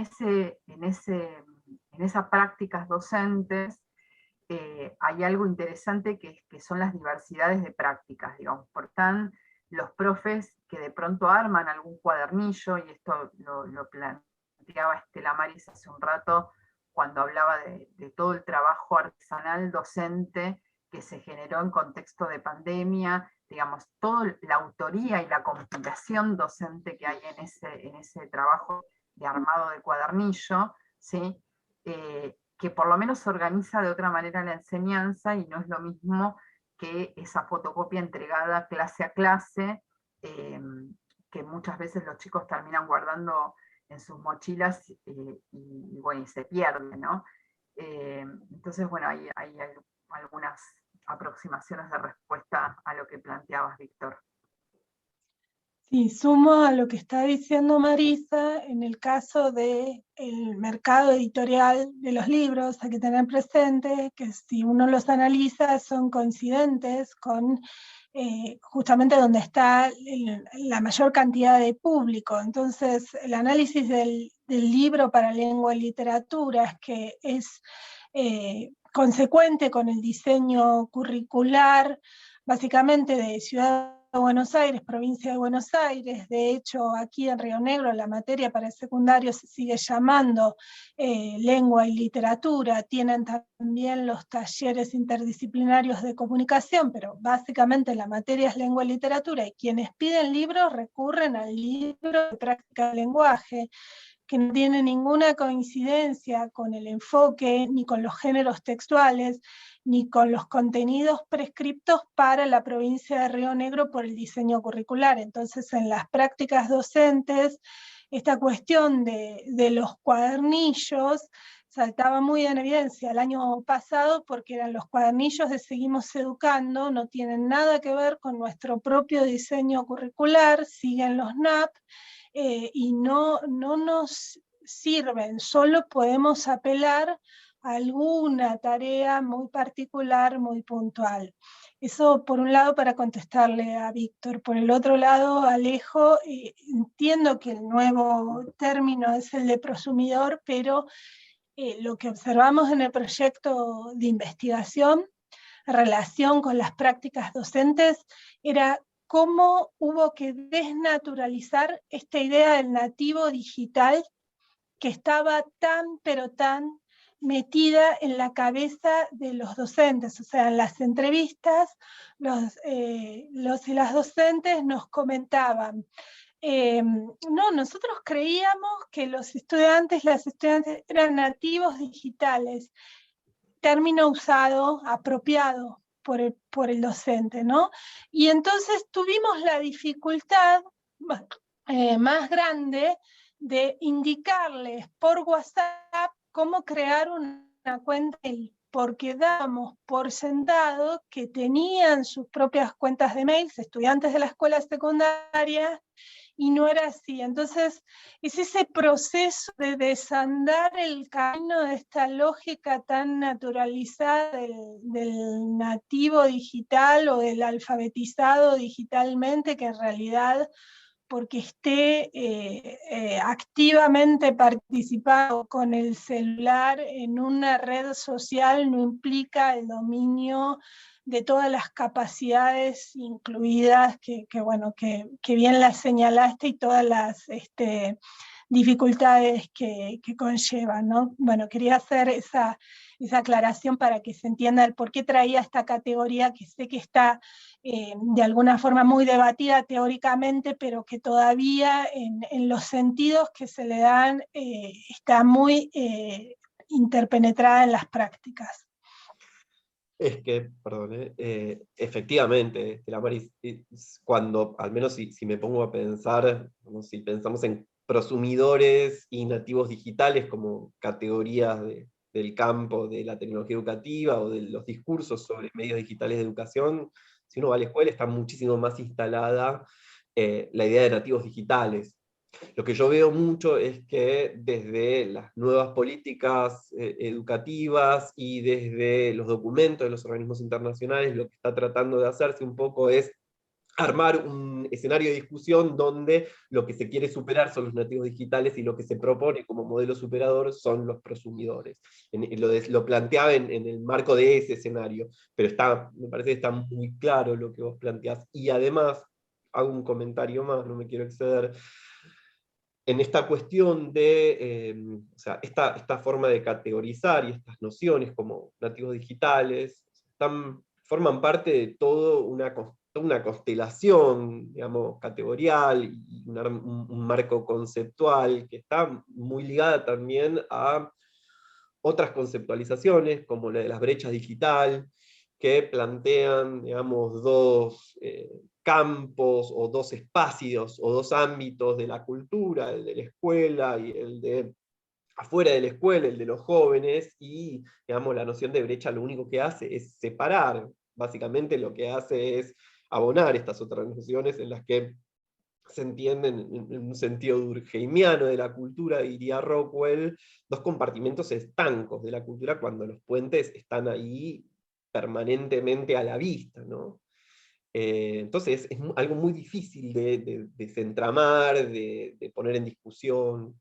esas prácticas docentes hay algo interesante que son las diversidades de prácticas, digamos. Por tan los profes que de pronto arman algún cuadernillo, y esto lo planteaba Estela Maris hace un rato cuando hablaba de todo el trabajo artesanal docente que se generó en contexto de pandemia, digamos, toda la autoría y la compilación docente que hay en ese trabajo de armado de cuadernillo, ¿sí? Que por lo menos se organiza de otra manera la enseñanza, y no es lo mismo que esa fotocopia entregada clase a clase, que muchas veces los chicos terminan guardando en sus mochilas y bueno, y se pierde, ¿no? Entonces, bueno, hay algunas aproximaciones de respuesta a lo que planteabas, Víctor. Sí, sumo a lo que está diciendo Marisa. En el caso del mercado editorial de los libros, hay que tener presente que si uno los analiza son coincidentes con justamente donde está la mayor cantidad de público. Entonces, el análisis del libro para lengua y literatura es que es consecuente con el diseño curricular, básicamente de Ciudad de Buenos Aires, provincia de Buenos Aires. De hecho, aquí en Río Negro la materia para el secundario se sigue llamando lengua y literatura. Tienen también los talleres interdisciplinarios de comunicación, pero básicamente la materia es lengua y literatura, y quienes piden libros recurren al libro de práctica del lenguaje, que no tiene ninguna coincidencia con el enfoque, ni con los géneros textuales, ni con los contenidos prescriptos para la provincia de Río Negro por el diseño curricular. Entonces, en las prácticas docentes, esta cuestión de los cuadernillos saltaba muy en evidencia el año pasado porque eran los cuadernillos de Seguimos Educando, no tienen nada que ver con nuestro propio diseño curricular, siguen los NAP, y no nos sirven, solo podemos apelar a alguna tarea muy particular, muy puntual. Eso por un lado para contestarle a Víctor. Por el otro lado, Alejo, entiendo que el nuevo término es el de prosumidor, pero lo que observamos en el proyecto de investigación en relación con las prácticas docentes era cómo hubo que desnaturalizar esta idea del nativo digital que estaba tan, pero tan metida en la cabeza de los docentes. O sea, en las entrevistas, los y las docentes nos comentaban, no, nosotros creíamos que los estudiantes, las estudiantes eran nativos digitales, término usado, apropiado por el docente, ¿no? Y entonces tuvimos la dificultad más grande de indicarles por WhatsApp cómo crear una cuenta, porque dábamos por sentado que tenían sus propias cuentas de mails, estudiantes de la escuela secundaria, y no era así. Entonces, es ese proceso de desandar el camino de esta lógica tan naturalizada del nativo digital o del alfabetizado digitalmente, que en realidad, porque esté activamente participado con el celular en una red social, no implica el dominio de todas las capacidades incluidas que bien las señalaste, y todas las dificultades que conllevan, ¿no? Bueno, quería hacer esa aclaración para que se entienda el por qué traía esta categoría, que sé que está de alguna forma muy debatida teóricamente, pero que todavía en los sentidos que se le dan está muy interpenetrada en las prácticas. Es que, perdón, efectivamente, la Maris, cuando, al menos si me pongo a pensar, como si pensamos en prosumidores y nativos digitales como categorías del campo de la tecnología educativa o de los discursos sobre medios digitales de educación, si uno va a la escuela está muchísimo más instalada la idea de nativos digitales. Lo que yo veo mucho es que desde las nuevas políticas educativas y desde los documentos de los organismos internacionales, lo que está tratando de hacerse un poco es armar un escenario de discusión donde lo que se quiere superar son los nativos digitales y lo que se propone como modelo superador son los prosumidores. Lo planteaba en el marco de ese escenario, pero me parece que está muy claro lo que vos planteás. Y además, hago un comentario más, no me quiero exceder, en esta cuestión de, o sea, esta forma de categorizar y estas nociones como nativos digitales, forman parte de toda una constelación, digamos, categorial y un marco conceptual que está muy ligada también a otras conceptualizaciones, como la de las brechas digital, que plantean, digamos, dos campos o dos espacios o dos ámbitos de la cultura, el de la escuela y el de afuera de la escuela, el de los jóvenes, y digamos, la noción de brecha lo único que hace es separar, básicamente lo que hace es abonar estas otras nociones en las que se entienden en un sentido durkheimiano de la cultura, diría Rockwell, dos compartimentos estancos de la cultura cuando los puentes están ahí permanentemente a la vista, ¿no? Entonces es algo muy difícil de desentramar, de poner en discusión.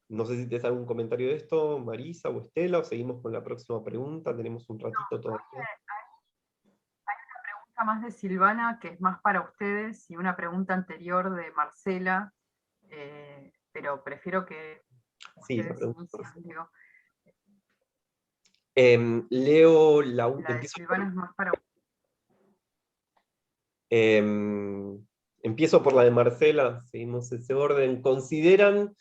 No sé si tienes algún comentario de esto, Marisa o Estela, o seguimos con la próxima pregunta, tenemos un ratito todavía. Hay una pregunta más de Silvana, que es más para ustedes, y una pregunta anterior de Marcela, pero prefiero que Sí, la ustedes pregunta. inicien, digo. Leo la La de empiezo Silvana es más para empiezo por la de Marcela, seguimos ese orden. ¿Consideran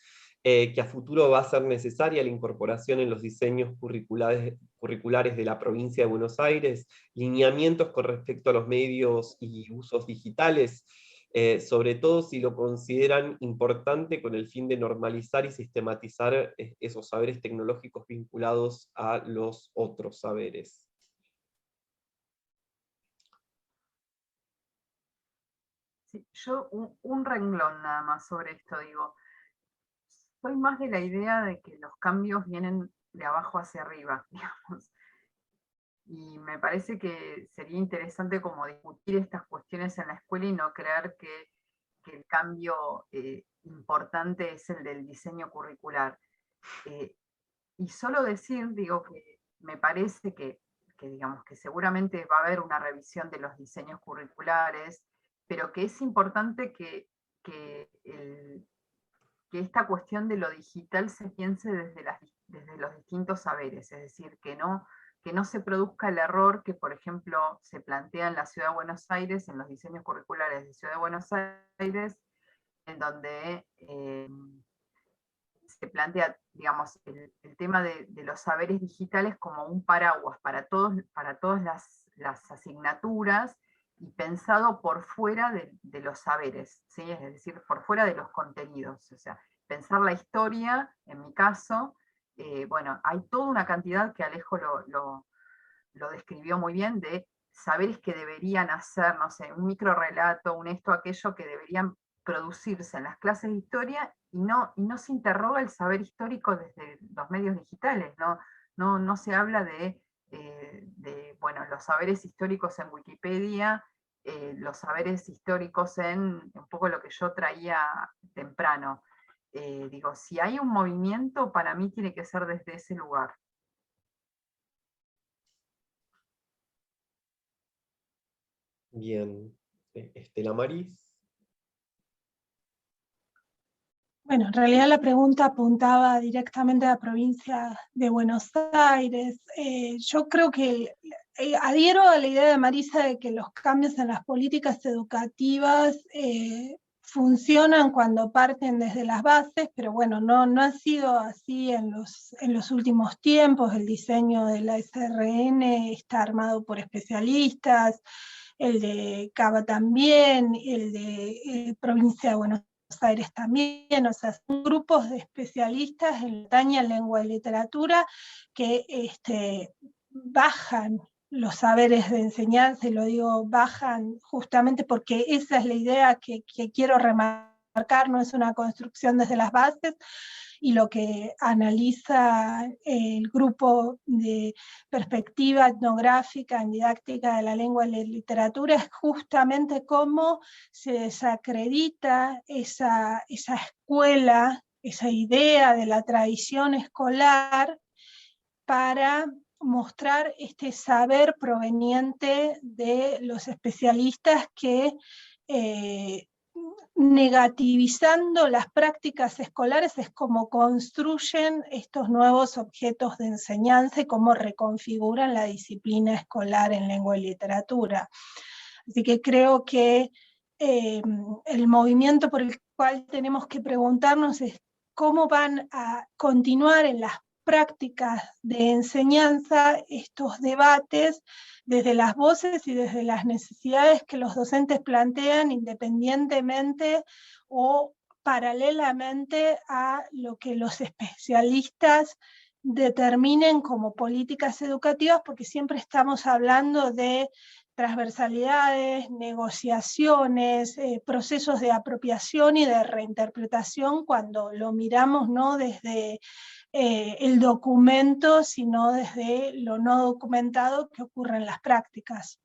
que a futuro va a ser necesaria la incorporación en los diseños curriculares de la provincia de Buenos Aires, lineamientos con respecto a los medios y usos digitales, sobre todo si lo consideran importante con el fin de normalizar y sistematizar esos saberes tecnológicos vinculados a los otros saberes. Sí, yo un renglón nada más sobre esto, digo, soy más de la idea de que los cambios vienen de abajo hacia arriba, digamos. Y me parece que sería interesante como discutir estas cuestiones en la escuela y no creer que el cambio importante es el del diseño curricular. Y solo decir, digo, que me parece que digamos que seguramente va a haber una revisión de los diseños curriculares, pero que es importante que esta cuestión de lo digital se piense desde los distintos saberes, es decir, que no se produzca el error que, por ejemplo, se plantea en la Ciudad de Buenos Aires, en los diseños curriculares de Ciudad de Buenos Aires, en donde se plantea, digamos, el tema de los saberes digitales como un paraguas para todas las asignaturas, y pensado por fuera de los saberes, ¿sí? Es decir, por fuera de los contenidos. O sea, pensar la historia, en mi caso, bueno, hay toda una cantidad que Alejo lo describió muy bien, de saberes que deberían hacer, no sé, un microrrelato, un esto, aquello, que deberían producirse en las clases de historia, y no se interroga el saber histórico desde los medios digitales, no se habla de bueno, los saberes históricos en Wikipedia, los saberes históricos en un poco lo que yo traía temprano. Digo, si hay un movimiento, para mí tiene que ser desde ese lugar. Bien. Estela Maris. Bueno, en realidad la pregunta apuntaba directamente a la provincia de Buenos Aires. Yo creo que adhiero a la idea de Marisa de que los cambios en las políticas educativas funcionan cuando parten desde las bases, pero bueno, no ha sido así en los últimos tiempos. El diseño de la SRN está armado por especialistas, el de Cava también, el de Provincia de Buenos Aires también, o sea, son grupos de especialistas en montaña, lengua y literatura que bajan los saberes de enseñanza, y lo digo bajan justamente porque esa es la idea que quiero remarcar, no es una construcción desde las bases, y lo que analiza el grupo de perspectiva etnográfica en didáctica de la lengua y la literatura es justamente cómo se desacredita esa escuela, esa idea de la tradición escolar, para mostrar este saber proveniente de los especialistas que negativizando las prácticas escolares es como construyen estos nuevos objetos de enseñanza y cómo reconfiguran la disciplina escolar en lengua y literatura. Así que creo que el movimiento por el cual tenemos que preguntarnos es cómo van a continuar en las prácticas de enseñanza estos debates desde las voces y desde las necesidades que los docentes plantean, independientemente o paralelamente a lo que los especialistas determinen como políticas educativas, porque siempre estamos hablando de transversalidades, negociaciones, procesos de apropiación y de reinterpretación cuando lo miramos no desde el documento, sino desde lo no documentado que ocurre en las prácticas.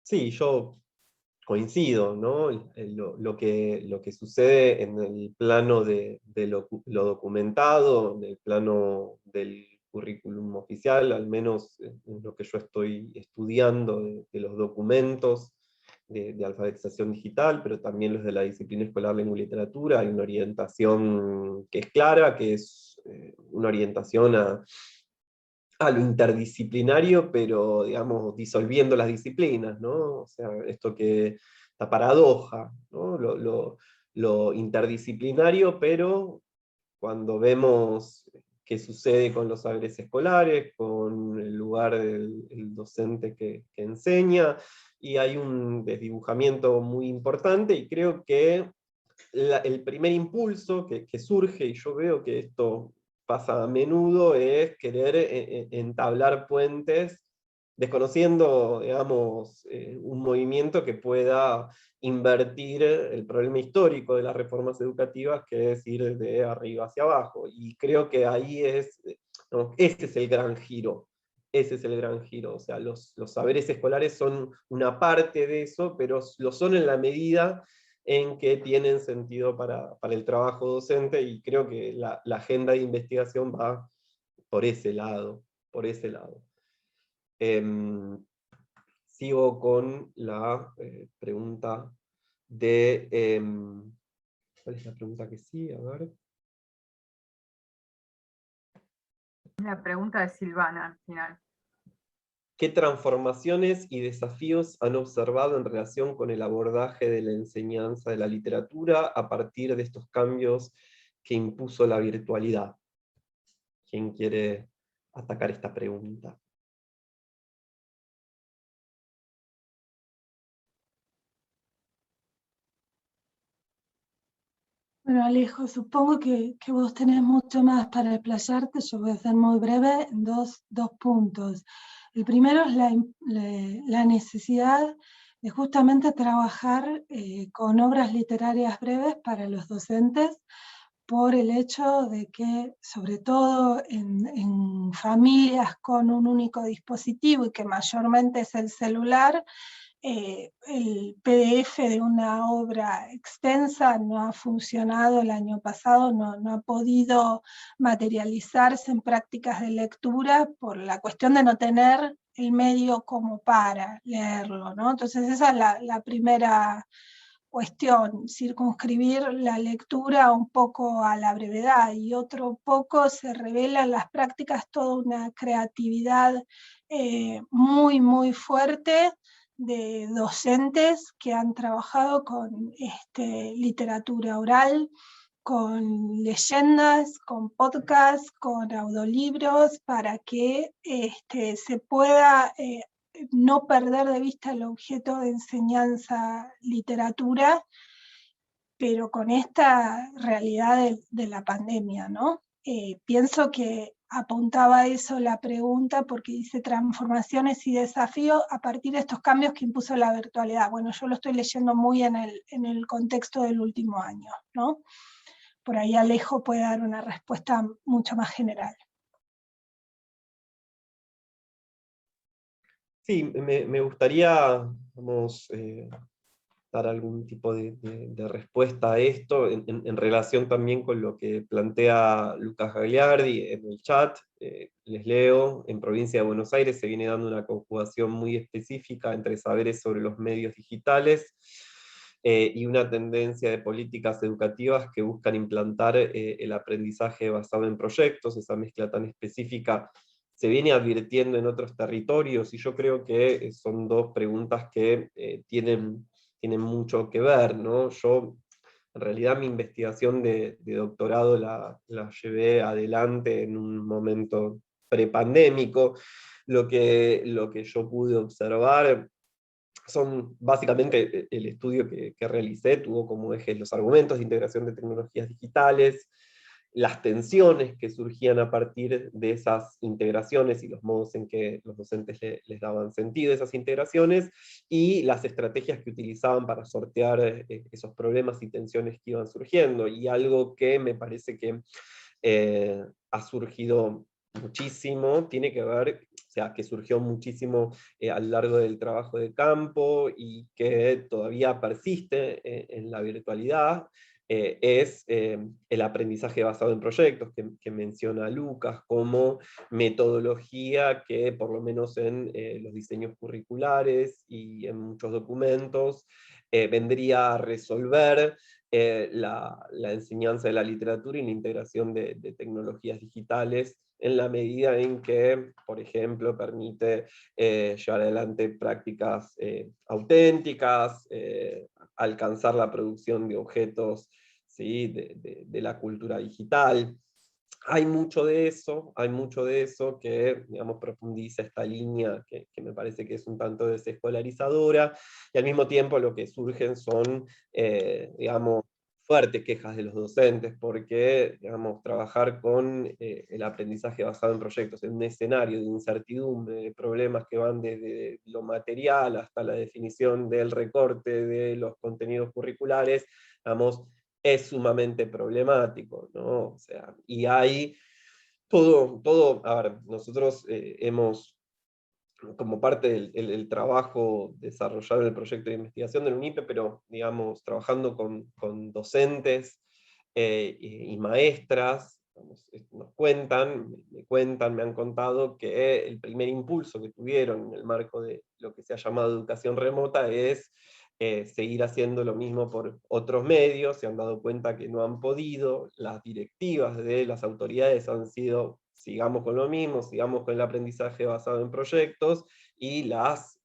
Sí, yo coincido, ¿no? Lo que sucede en el plano de lo documentado, en el plano del currículum oficial, al menos en lo que yo estoy estudiando de los documentos de alfabetización digital, pero también los de la disciplina escolar lengua y literatura, hay una orientación que es clara, que es una orientación a lo interdisciplinario, pero digamos, disolviendo las disciplinas, ¿no? O sea, esta paradoja, ¿no? Lo interdisciplinario, pero cuando vemos qué sucede con los saberes escolares, con el lugar del docente que enseña, y hay un desdibujamiento muy importante, y creo que el primer impulso que surge, y yo veo que esto pasa a menudo, es querer entablar puentes, desconociendo, digamos, un movimiento que pueda invertir el problema histórico de las reformas educativas, que es ir de arriba hacia abajo. Y creo que ahí no, ese es el gran giro. Ese es el gran giro. O sea, los saberes escolares son una parte de eso, pero lo son en la medida en que tienen sentido para el trabajo docente, y creo que la agenda de investigación va por ese lado, por ese lado. Sigo con la pregunta de... ¿cuál es la pregunta que sí? A ver. La pregunta de Silvana al final. ¿Qué transformaciones y desafíos han observado en relación con el abordaje de la enseñanza de la literatura a partir de estos cambios que impuso la virtualidad? ¿Quién quiere atacar esta pregunta? Bueno, Alejo, supongo que vos tenés mucho más para explayarte. Yo voy a ser muy breve en dos puntos. El primero es la necesidad de justamente trabajar con obras literarias breves para los docentes, por el hecho de que, sobre todo en familias con un único dispositivo, y que mayormente es el celular, el PDF de una obra extensa no ha funcionado el año pasado, no ha podido materializarse en prácticas de lectura por la cuestión de no tener el medio como para leerlo, ¿no? Entonces esa es la primera cuestión, circunscribir la lectura un poco a la brevedad, y otro poco se revela en las prácticas toda una creatividad muy, muy fuerte de docentes que han trabajado con literatura oral, con leyendas, con podcasts, con audiolibros, para que se pueda no perder de vista el objeto de enseñanza literatura, pero con esta realidad de la pandemia, ¿no? Pienso que apuntaba a eso la pregunta, porque dice transformaciones y desafíos a partir de estos cambios que impuso la virtualidad. Bueno, yo lo estoy leyendo muy en el contexto del último año, ¿no? Por ahí Alejo puede dar una respuesta mucho más general. Sí, me gustaría, vamos, dar algún tipo de respuesta a esto, en relación también con lo que plantea Lucas Gagliardi en el chat. Les leo: en Provincia de Buenos Aires se viene dando una conjugación muy específica entre saberes sobre los medios digitales y una tendencia de políticas educativas que buscan implantar el aprendizaje basado en proyectos. Esa mezcla tan específica se viene advirtiendo en otros territorios, y yo creo que son dos preguntas que tienen mucho que ver, ¿no? Yo, en realidad, mi investigación de doctorado la llevé adelante en un momento prepandémico. Lo que yo pude observar son básicamente el estudio que realicé, tuvo como eje los argumentos de integración de tecnologías digitales, las tensiones que surgían a partir de esas integraciones y los modos en que los docentes les daban sentido a esas integraciones, y las estrategias que utilizaban para sortear esos problemas y tensiones que iban surgiendo. Y algo que me parece que ha surgido muchísimo, tiene que ver, o sea, que surgió muchísimo a lo largo del trabajo de campo, y que todavía persiste en la virtualidad, es el aprendizaje basado en proyectos, que menciona Lucas, como metodología que, por lo menos en los diseños curriculares y en muchos documentos, vendría a resolver la enseñanza de la literatura y la integración de tecnologías digitales en la medida en que, por ejemplo, permite llevar adelante prácticas auténticas, alcanzar la producción de objetos, ¿sí?, de la cultura digital. Hay mucho de eso que, digamos, profundiza esta línea que me parece que es un tanto desescolarizadora, y al mismo tiempo lo que surgen son, digamos, fuertes quejas de los docentes, porque, digamos, trabajar con el aprendizaje basado en proyectos en un escenario de incertidumbre, de problemas que van desde lo material hasta la definición del recorte de los contenidos curriculares, digamos, es sumamente problemático, ¿no? O sea, y hay a ver, nosotros hemos, como parte del trabajo desarrollado en el proyecto de investigación del UNIPE, pero, digamos, trabajando con docentes y maestras, digamos, me han contado que el primer impulso que tuvieron en el marco de lo que se ha llamado educación remota es seguir haciendo lo mismo por otros medios. Se han dado cuenta que no han podido, las directivas de las autoridades han sido: sigamos con lo mismo, sigamos con el aprendizaje basado en proyectos, y las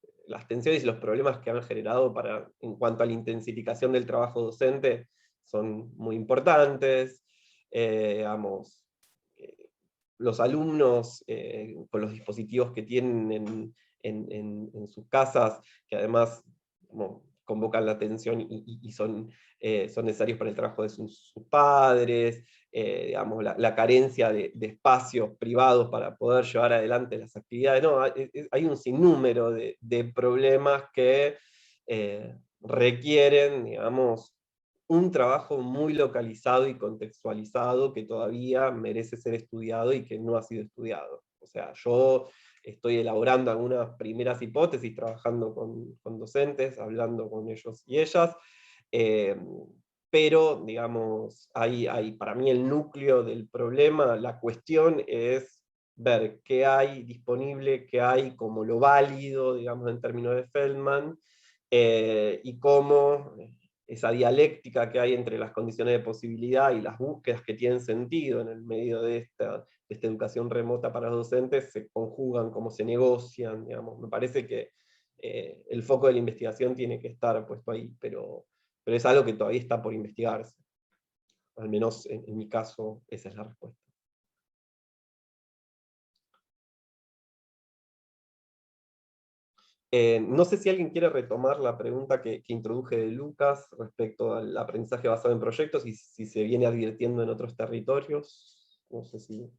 tensiones y los problemas que han generado en cuanto a la intensificación del trabajo docente son muy importantes. Digamos, los alumnos con los dispositivos que tienen en sus casas, que además convocan la atención y son necesarios para el trabajo de sus padres, digamos, la carencia de espacios privados para poder llevar adelante las actividades. No, hay un sinnúmero de problemas que requieren, digamos, un trabajo muy localizado y contextualizado que todavía merece ser estudiado y que no ha sido estudiado. O sea, yo estoy elaborando algunas primeras hipótesis, trabajando con docentes, hablando con ellos y ellas, pero, digamos, para mí el núcleo del problema, la cuestión es ver qué hay disponible, qué hay como lo válido, digamos, en términos de Feldman, y cómo esa dialéctica que hay entre las condiciones de posibilidad y las búsquedas que tienen sentido en el medio de esta educación remota para los docentes se conjugan, cómo se negocian, digamos. Me parece que el foco de la investigación tiene que estar puesto ahí, pero es algo que todavía está por investigarse. Al menos en mi caso, esa es la respuesta. No sé si alguien quiere retomar la pregunta que introduje de Lucas respecto al aprendizaje basado en proyectos y si se viene advirtiendo en otros territorios. No sé si...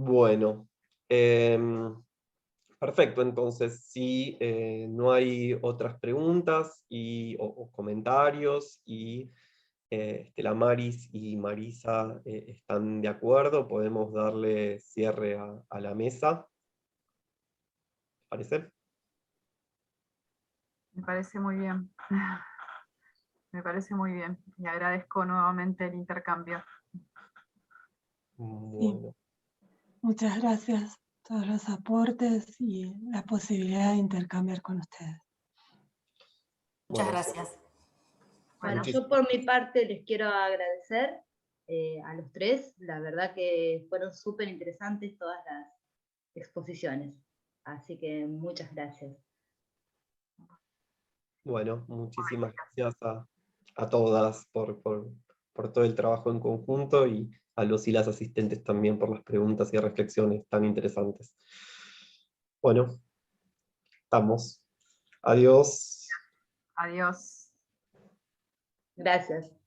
Bueno, perfecto. Entonces, si no hay otras preguntas o comentarios, y la Maris y Marisa están de acuerdo, podemos darle cierre a la mesa. ¿Parece? Me parece muy bien. Me parece muy bien. Y agradezco nuevamente el intercambio. Bueno. Muchas gracias por todos los aportes y la posibilidad de intercambiar con ustedes. Muchas Bueno, gracias. Bueno, yo por mi parte les quiero agradecer a los tres. La verdad que fueron súper interesantes todas las exposiciones. Así que muchas gracias. Bueno, muchísimas gracias a todas por todo el trabajo en conjunto, y a los y las asistentes también por las preguntas y reflexiones tan interesantes. Bueno, estamos. Adiós. Adiós. Gracias.